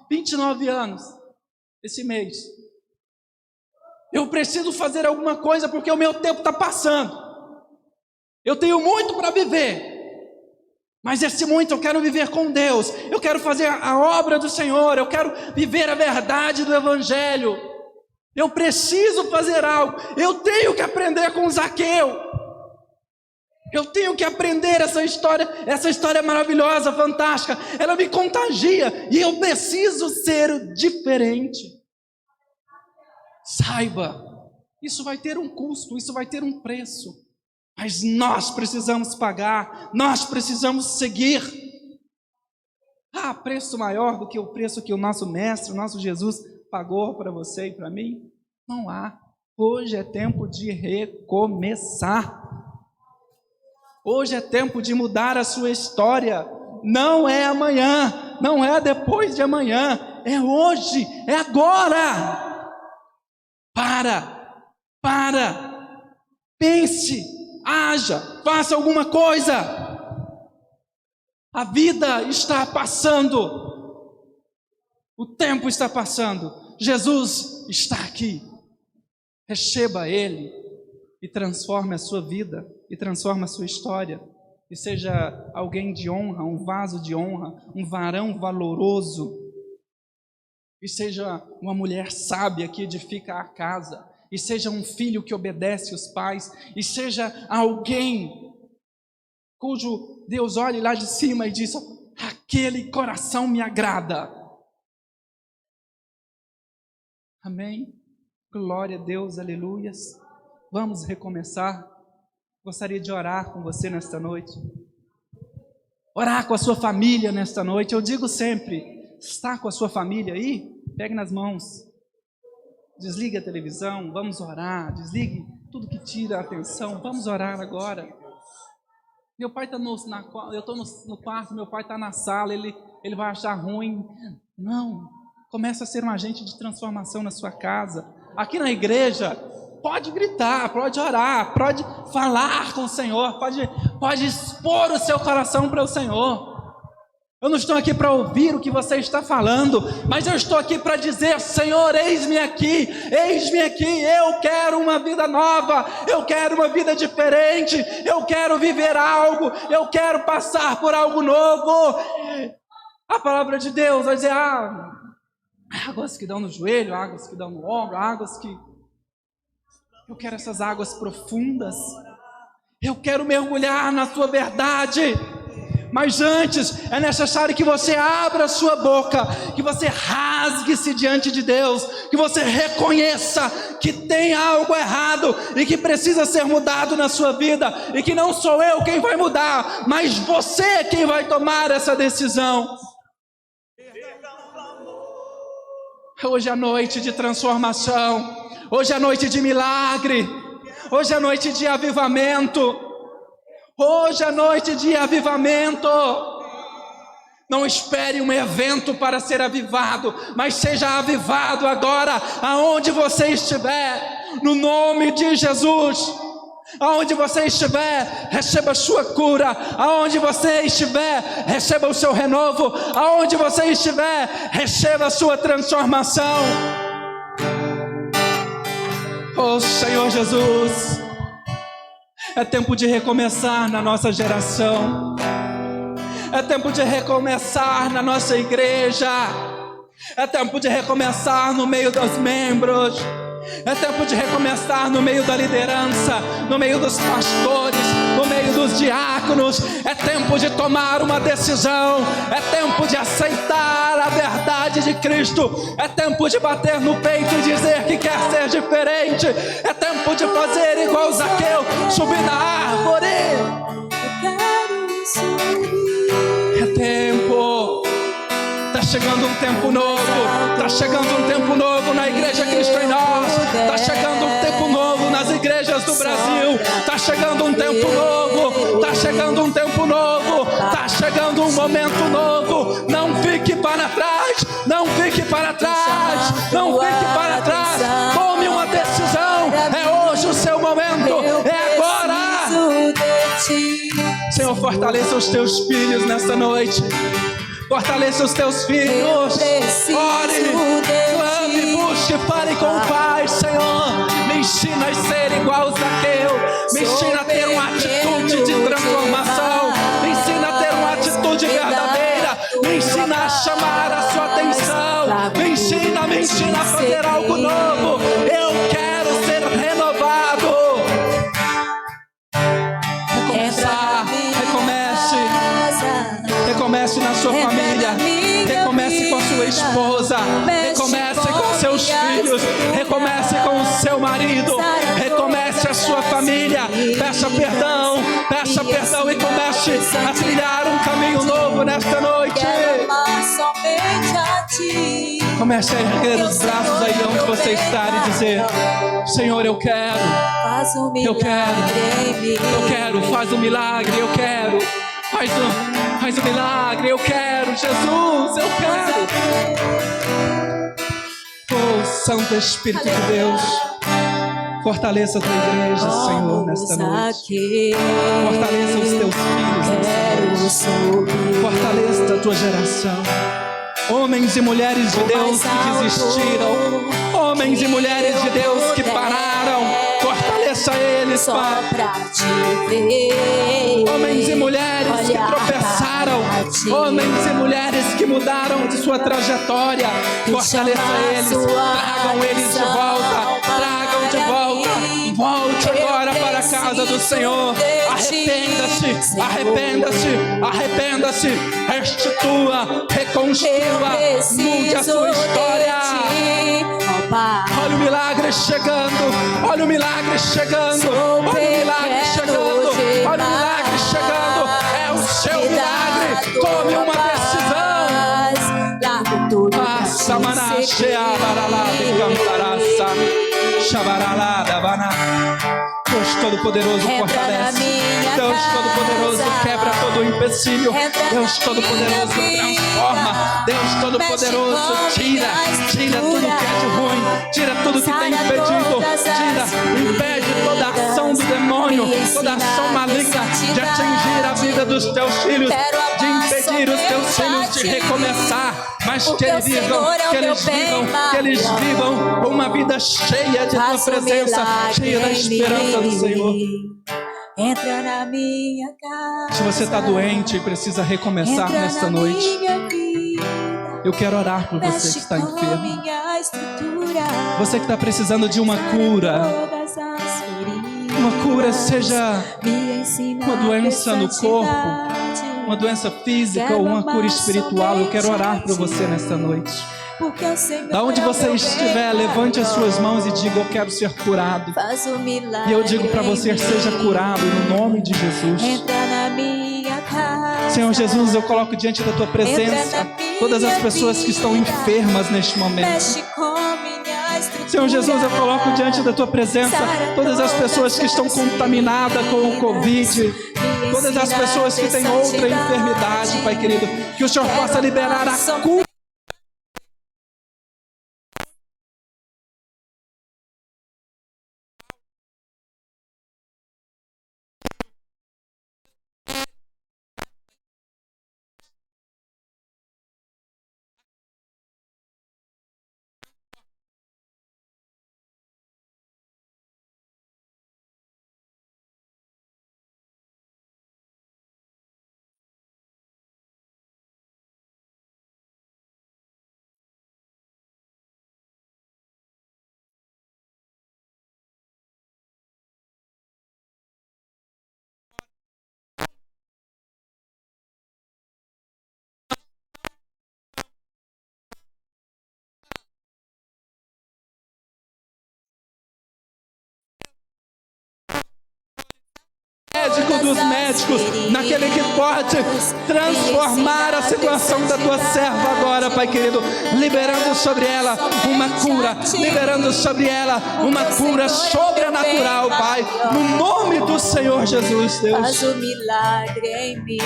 29 anos, esse mês. Eu preciso fazer alguma coisa porque o meu tempo está passando. Eu tenho muito para viver. Mas esse muito eu quero viver com Deus. Eu quero fazer a obra do Senhor. Eu quero viver a verdade do Evangelho. Eu preciso fazer algo. Eu tenho que aprender com Zaqueu. Eu tenho que aprender essa história maravilhosa, fantástica. Ela me contagia e eu preciso ser diferente. Saiba, isso vai ter um custo, isso vai ter um preço. Mas nós precisamos pagar, nós precisamos seguir. Há preço maior do que o preço que o nosso Mestre, o nosso Jesus pagou para você e para mim? Não há. Hoje é tempo de recomeçar. Hoje é tempo de mudar a sua história. Não é amanhã, não é depois de amanhã, é hoje, é agora. Pense, haja, faça alguma coisa. A vida está passando, o tempo está passando, Jesus está aqui. Receba Ele, e transforme a sua vida, e transforme a sua história, e seja alguém de honra, um vaso de honra, um varão valoroso, e seja uma mulher sábia que edifica a casa, e seja um filho que obedece os pais, e seja alguém cujo Deus olhe lá de cima e diz: aquele coração me agrada. Amém? Glória a Deus, aleluias. Vamos recomeçar. Gostaria de orar com você nesta noite. Orar com a sua família nesta noite. Eu digo sempre, está com a sua família aí? Pegue nas mãos. Desligue a televisão, vamos orar. Desligue tudo que tira a atenção. Vamos orar agora. Meu pai está eu estou no quarto, meu pai está na sala, ele vai achar ruim. Não, começa a ser um agente de transformação na sua casa. Aqui na igreja, pode gritar, pode orar, pode falar com o Senhor, pode expor o seu coração para o Senhor. Eu não estou aqui para ouvir o que você está falando, mas eu estou aqui para dizer: Senhor, eis-me aqui, eu quero uma vida nova, eu quero uma vida diferente, eu quero viver algo, eu quero passar por algo novo. A palavra de Deus vai dizer: águas que dão no joelho, águas que dão no ombro, águas que... Eu quero essas águas profundas, eu quero mergulhar na sua verdade. Mas antes, é necessário que você abra a sua boca, que você rasgue-se diante de Deus, que você reconheça que tem algo errado e que precisa ser mudado na sua vida, e que não sou eu quem vai mudar, mas você quem vai tomar essa decisão. Hoje é a noite de transformação, hoje é a noite de milagre, hoje é a noite de avivamento. Hoje é noite de avivamento. Não espere um evento para ser avivado, mas seja avivado agora, aonde você estiver, no nome de Jesus. Aonde você estiver, receba a sua cura. Aonde você estiver, receba o seu renovo. Aonde você estiver, receba a sua transformação. Oh Senhor Jesus, é tempo de recomeçar na nossa geração. É tempo de recomeçar na nossa igreja. É tempo de recomeçar no meio dos membros. É tempo de recomeçar no meio da liderança, no meio dos pastores, no meio dos diáconos. É tempo de tomar uma decisão. É tempo de aceitar a verdade de Cristo. É tempo de bater no peito e dizer que quer ser diferente. É tempo de fazer igual Zaqueu, subir na árvore. É tempo. Está chegando um tempo novo. Está chegando um tempo novo na Igreja Cristo em Nós. Está chegando um tempo novo nas igrejas do Brasil. Está chegando um tempo novo. Está chegando um tempo novo. Está chegando um momento novo. Não fique para trás. Não fique para trás. Não fique para trás. Tome uma decisão. É hoje o seu momento. É agora. Senhor, fortaleça os teus filhos nesta noite. Fortaleça os teus filhos. Ore, clame, busque, fale com o Pai. Senhor, me ensina a ser igual a Zaqueu. Me ensina a ter uma atitude de transformação. Me ensina a ter uma atitude verdadeira. Me ensina a chamar a sua atenção. Me ensina a fazer algo novo. Eu quero ser renovado. Recomece na sua família, recomece com a sua esposa, recomece com seus filhos, recomece com o seu marido, recomece a sua família, peça perdão e comece a trilhar um caminho novo nesta noite. Comece a erguer os braços aí onde você está e dizer: Senhor, eu quero, faz um milagre, eu quero. Faz um milagre, eu quero, Jesus, eu quero. Oh, Santo Espírito de Deus, fortaleça a tua igreja, Senhor, nesta noite. Fortaleça os teus filhos nesta noite. Fortaleça a tua geração. Homens e mulheres de Deus que desistiram, homens e mulheres de Deus que pararam, fortaleça fortaleça eles, só Pai. pra te ver. Homens e mulheres que tropeçaram, homens e mulheres que mudaram de sua trajetória, fortaleça eles, tragam eles de volta, tragam de volta. Volte agora para a casa do Senhor. Arrependa-se, arrependa-se, arrependa-se. Restitua, reconstrua, mude a sua história. Olha o milagre chegando, olha o milagre chegando, olha o milagre chegando, olha o milagre chegando. É o seu milagre. Tome uma decisão. Passa, maná, sheabaralá, decantaraça, shabaralá, davana. Deus Todo-Poderoso fortalece. Deus Todo-Poderoso quebra todo o empecilho. Deus Todo-Poderoso transforma. Deus Todo-Poderoso tira tudo que é de ruim. Tira tudo que tem impedido. Impede toda a ação do demônio, toda a ação maligna de atingir a vida dos teus filhos, de impedir os teus filhos de recomeçar. Mas que eles vivam uma vida cheia de tua presença, cheia da esperança do Senhor. Entra na minha casa. Se você está doente e precisa recomeçar nesta noite, eu quero orar por você que está enfermo. Você que está precisando de uma cura. Uma cura, seja uma doença no corpo, uma doença física ou uma cura espiritual. Eu quero orar por você nesta noite. Da onde você estiver, levante as suas mãos e diga: eu quero ser curado. E eu digo para você: seja curado no nome de Jesus. Senhor Jesus, eu coloco diante da tua presença todas as pessoas que estão enfermas neste momento. Senhor Jesus, eu coloco diante da tua presença todas as pessoas que estão contaminadas com o Covid, todas as pessoas que têm outra enfermidade, Pai querido, que o Senhor possa liberar a cura. Médico dos médicos, naquele que pode transformar a situação da tua serva agora, Pai querido, liberando sobre ela uma cura, liberando sobre ela uma cura sobrenatural, Pai, no nome do Senhor Jesus, Deus.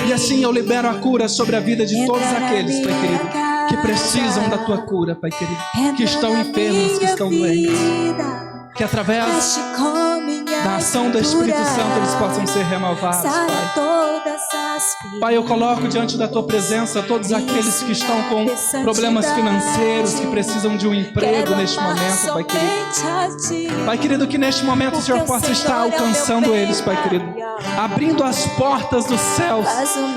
E assim eu libero a cura sobre a vida de todos aqueles, Pai querido, que precisam da tua cura, Pai querido, que estão enfermos, que estão doentes, que através da ação do Espírito Santo eles possam ser renovados, Pai. Pai, eu coloco diante da tua presença todos aqueles que estão com problemas financeiros, que precisam de um emprego neste momento, Pai querido. Pai querido, que neste momento o Senhor possa estar alcançando eles, Pai querido, abrindo as portas dos céus,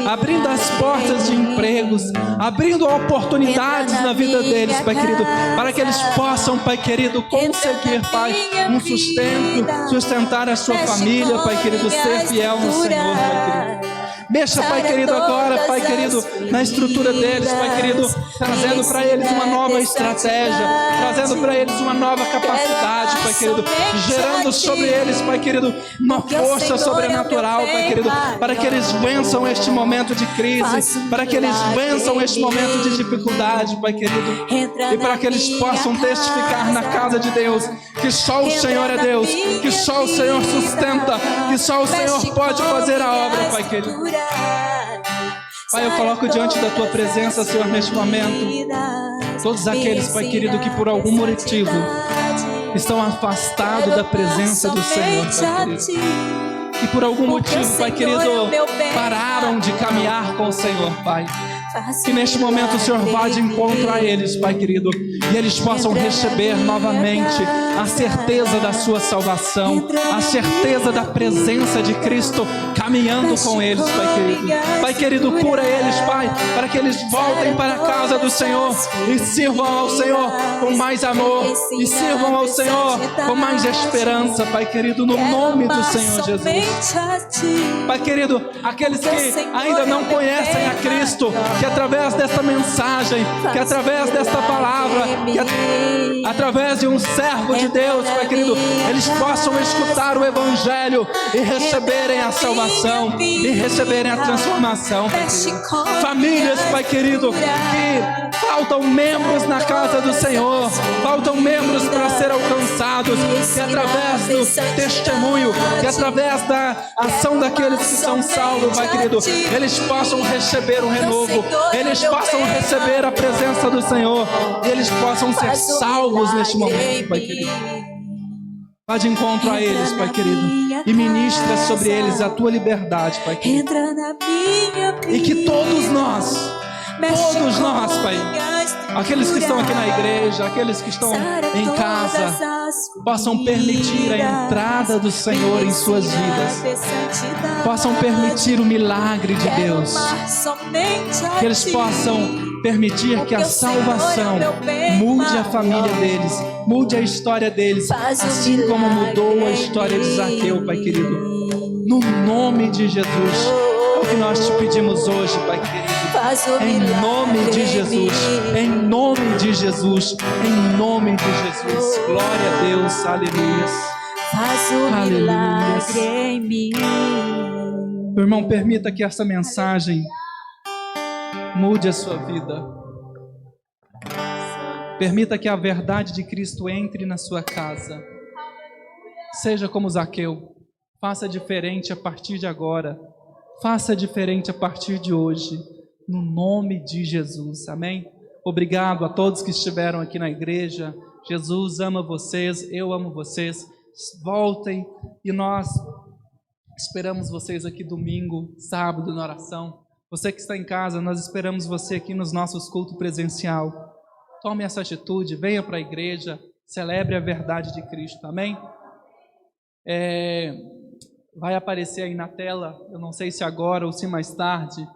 abrindo as portas de empregos, abrindo oportunidades na vida deles, Pai querido, para que eles possam, Pai querido, conseguir, Pai, um sustento, sustentar a sua família, Pai querido, ser fiel no Senhor, Pai querido. Mexa, Pai querido, agora, Pai querido, na estrutura deles, Pai querido, trazendo para eles uma nova estratégia, trazendo para eles uma nova capacidade, Pai querido, gerando sobre eles, Pai querido, uma força sobrenatural, Pai querido, para que eles vençam este momento de crise, para que eles vençam este momento de dificuldade, Pai querido, e para que eles possam testificar na casa de Deus que só o Senhor é Deus, que só o Senhor sustenta, que só o Senhor pode fazer a obra, Pai querido. Pai, eu coloco diante da tua presença, Senhor, neste momento, todos aqueles, Pai querido, que por algum motivo estão afastados da presença do Senhor, Pai querido, e por algum motivo, Pai querido, pararam de caminhar com o Senhor, Pai. Que neste momento o Senhor vá de encontro a eles, Pai querido, e eles possam receber novamente a certeza da sua salvação, a certeza da presença de Cristo caminhando com eles, Pai querido. Pai querido, cura eles, Pai, para que eles voltem para a casa do Senhor e sirvam ao Senhor com mais amor, e sirvam ao Senhor com mais esperança, Pai querido, no nome do Senhor Jesus. Pai querido, aqueles que ainda não conhecem a Cristo, que através desta mensagem, que através desta palavra, que através de um servo de Deus, Pai querido, eles possam escutar o Evangelho e receberem a salvação, e receberem a transformação, Pai querido. Famílias, Pai querido, que faltam membros na casa do Senhor, faltam membros para ser alcançados, que através do testemunho, que através da ação daqueles que são salvos, Pai querido, eles possam receber o renovo, eles possam receber a presença do Senhor, e eles possam ser salvos neste momento, Pai querido. Vá de encontro a eles, Pai querido, e ministra sobre eles a tua liberdade, Pai querido. E que todos nós, Pai, aqueles que estão aqui na igreja, aqueles que estão em casa, possam permitir a entrada do Senhor em suas vidas, possam permitir o milagre de Deus, que eles possam permitir que a salvação mude a família deles, mude a história deles, assim como mudou a história de Zaqueu, Pai querido. No nome de Jesus, é o que nós te pedimos hoje, Pai querido. Em nome de Jesus, em nome de Jesus, em nome de Jesus. Glória a Deus, aleluia. Faz o milagre em mim. Meu irmão, permita que essa mensagem mude a sua vida. Permita que a verdade de Cristo entre na sua casa. Seja como Zaqueu. Faça diferente a partir de agora. Faça diferente a partir de hoje. No nome de Jesus. Amém? Obrigado a todos que estiveram aqui na igreja. Jesus ama vocês. Eu amo vocês. Voltem e nós esperamos vocês aqui domingo, sábado na oração. Você que está em casa, nós esperamos você aqui nos nossos cultos presencial. Tome essa atitude, venha para a igreja, celebre a verdade de Cristo, amém? Vai aparecer aí na tela, eu não sei se agora ou se mais tarde,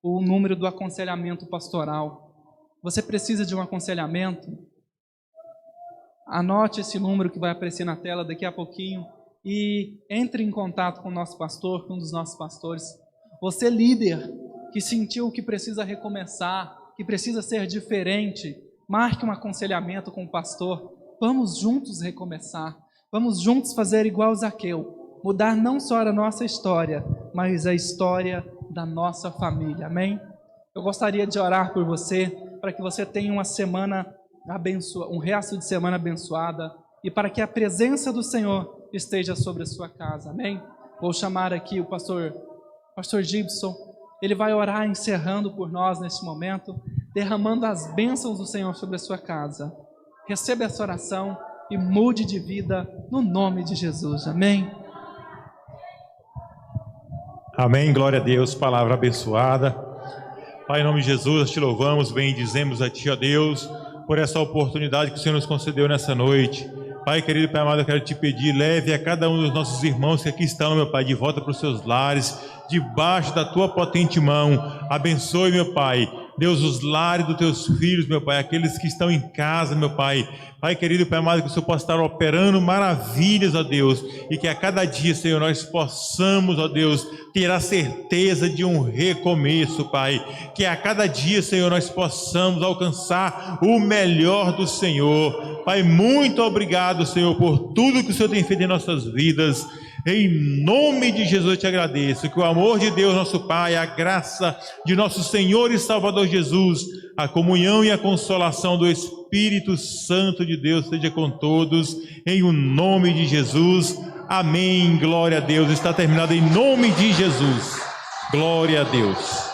o número do aconselhamento pastoral. Você precisa de um aconselhamento? Anote esse número que vai aparecer na tela daqui a pouquinho e entre em contato com o nosso pastor, com um dos nossos pastores. Você líder que sentiu que precisa recomeçar, que precisa ser diferente, marque um aconselhamento com o pastor. Vamos juntos recomeçar, vamos juntos fazer igual Zaqueu, mudar não só a nossa história, mas a história da nossa família, amém? Eu gostaria de orar por você, para que você tenha uma semana abençoada, um resto de semana abençoada, e para que a presença do Senhor esteja sobre a sua casa, amém? Vou chamar aqui o pastor Gibson. Ele vai orar encerrando por nós neste momento, derramando as bênçãos do Senhor sobre a sua casa. Receba essa oração e mude de vida no nome de Jesus. Amém? Amém, glória a Deus, palavra abençoada. Pai, em nome de Jesus, nós te louvamos, bendizemos a Ti, ó Deus, por essa oportunidade que o Senhor nos concedeu nessa noite. Pai querido, Pai amado, eu quero te pedir, leve a cada um dos nossos irmãos que aqui estão, meu Pai, de volta para os seus lares, debaixo da Tua potente mão. Abençoe, meu Pai, Deus, os lares dos Teus filhos, meu Pai, aqueles que estão em casa, meu Pai. Pai querido, Pai amado, que o Senhor possa estar operando maravilhas, ó Deus, e que a cada dia, Senhor, nós possamos, ó Deus, ter a certeza de um recomeço, Pai. Que a cada dia, Senhor, nós possamos alcançar o melhor do Senhor. Pai, muito obrigado, Senhor, por tudo que o Senhor tem feito em nossas vidas. Em nome de Jesus eu te agradeço. Que o amor de Deus, nosso Pai, a graça de nosso Senhor e Salvador Jesus, a comunhão e a consolação do Espírito Santo de Deus seja com todos, em o nome de Jesus. Amém. Glória a Deus. Está terminado em nome de Jesus. Glória a Deus.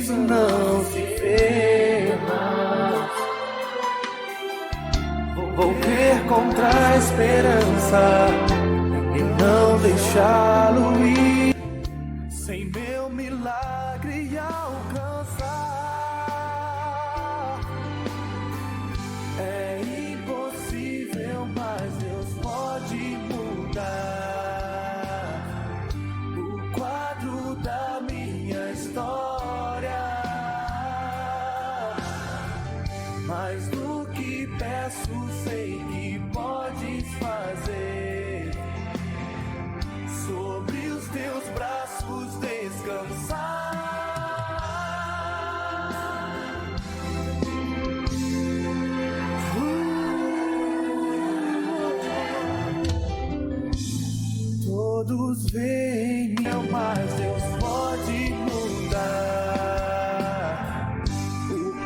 sorriso não se vê mais. Vou ver contra a esperança e não deixá-lo ir, sem meu milagre alcançar. É impossível, mas Deus pode mudar o quadro da minha história. Mais do que peço, sei que podes fazer. Sobre os teus braços descansar. Todos veem, mas Deus pode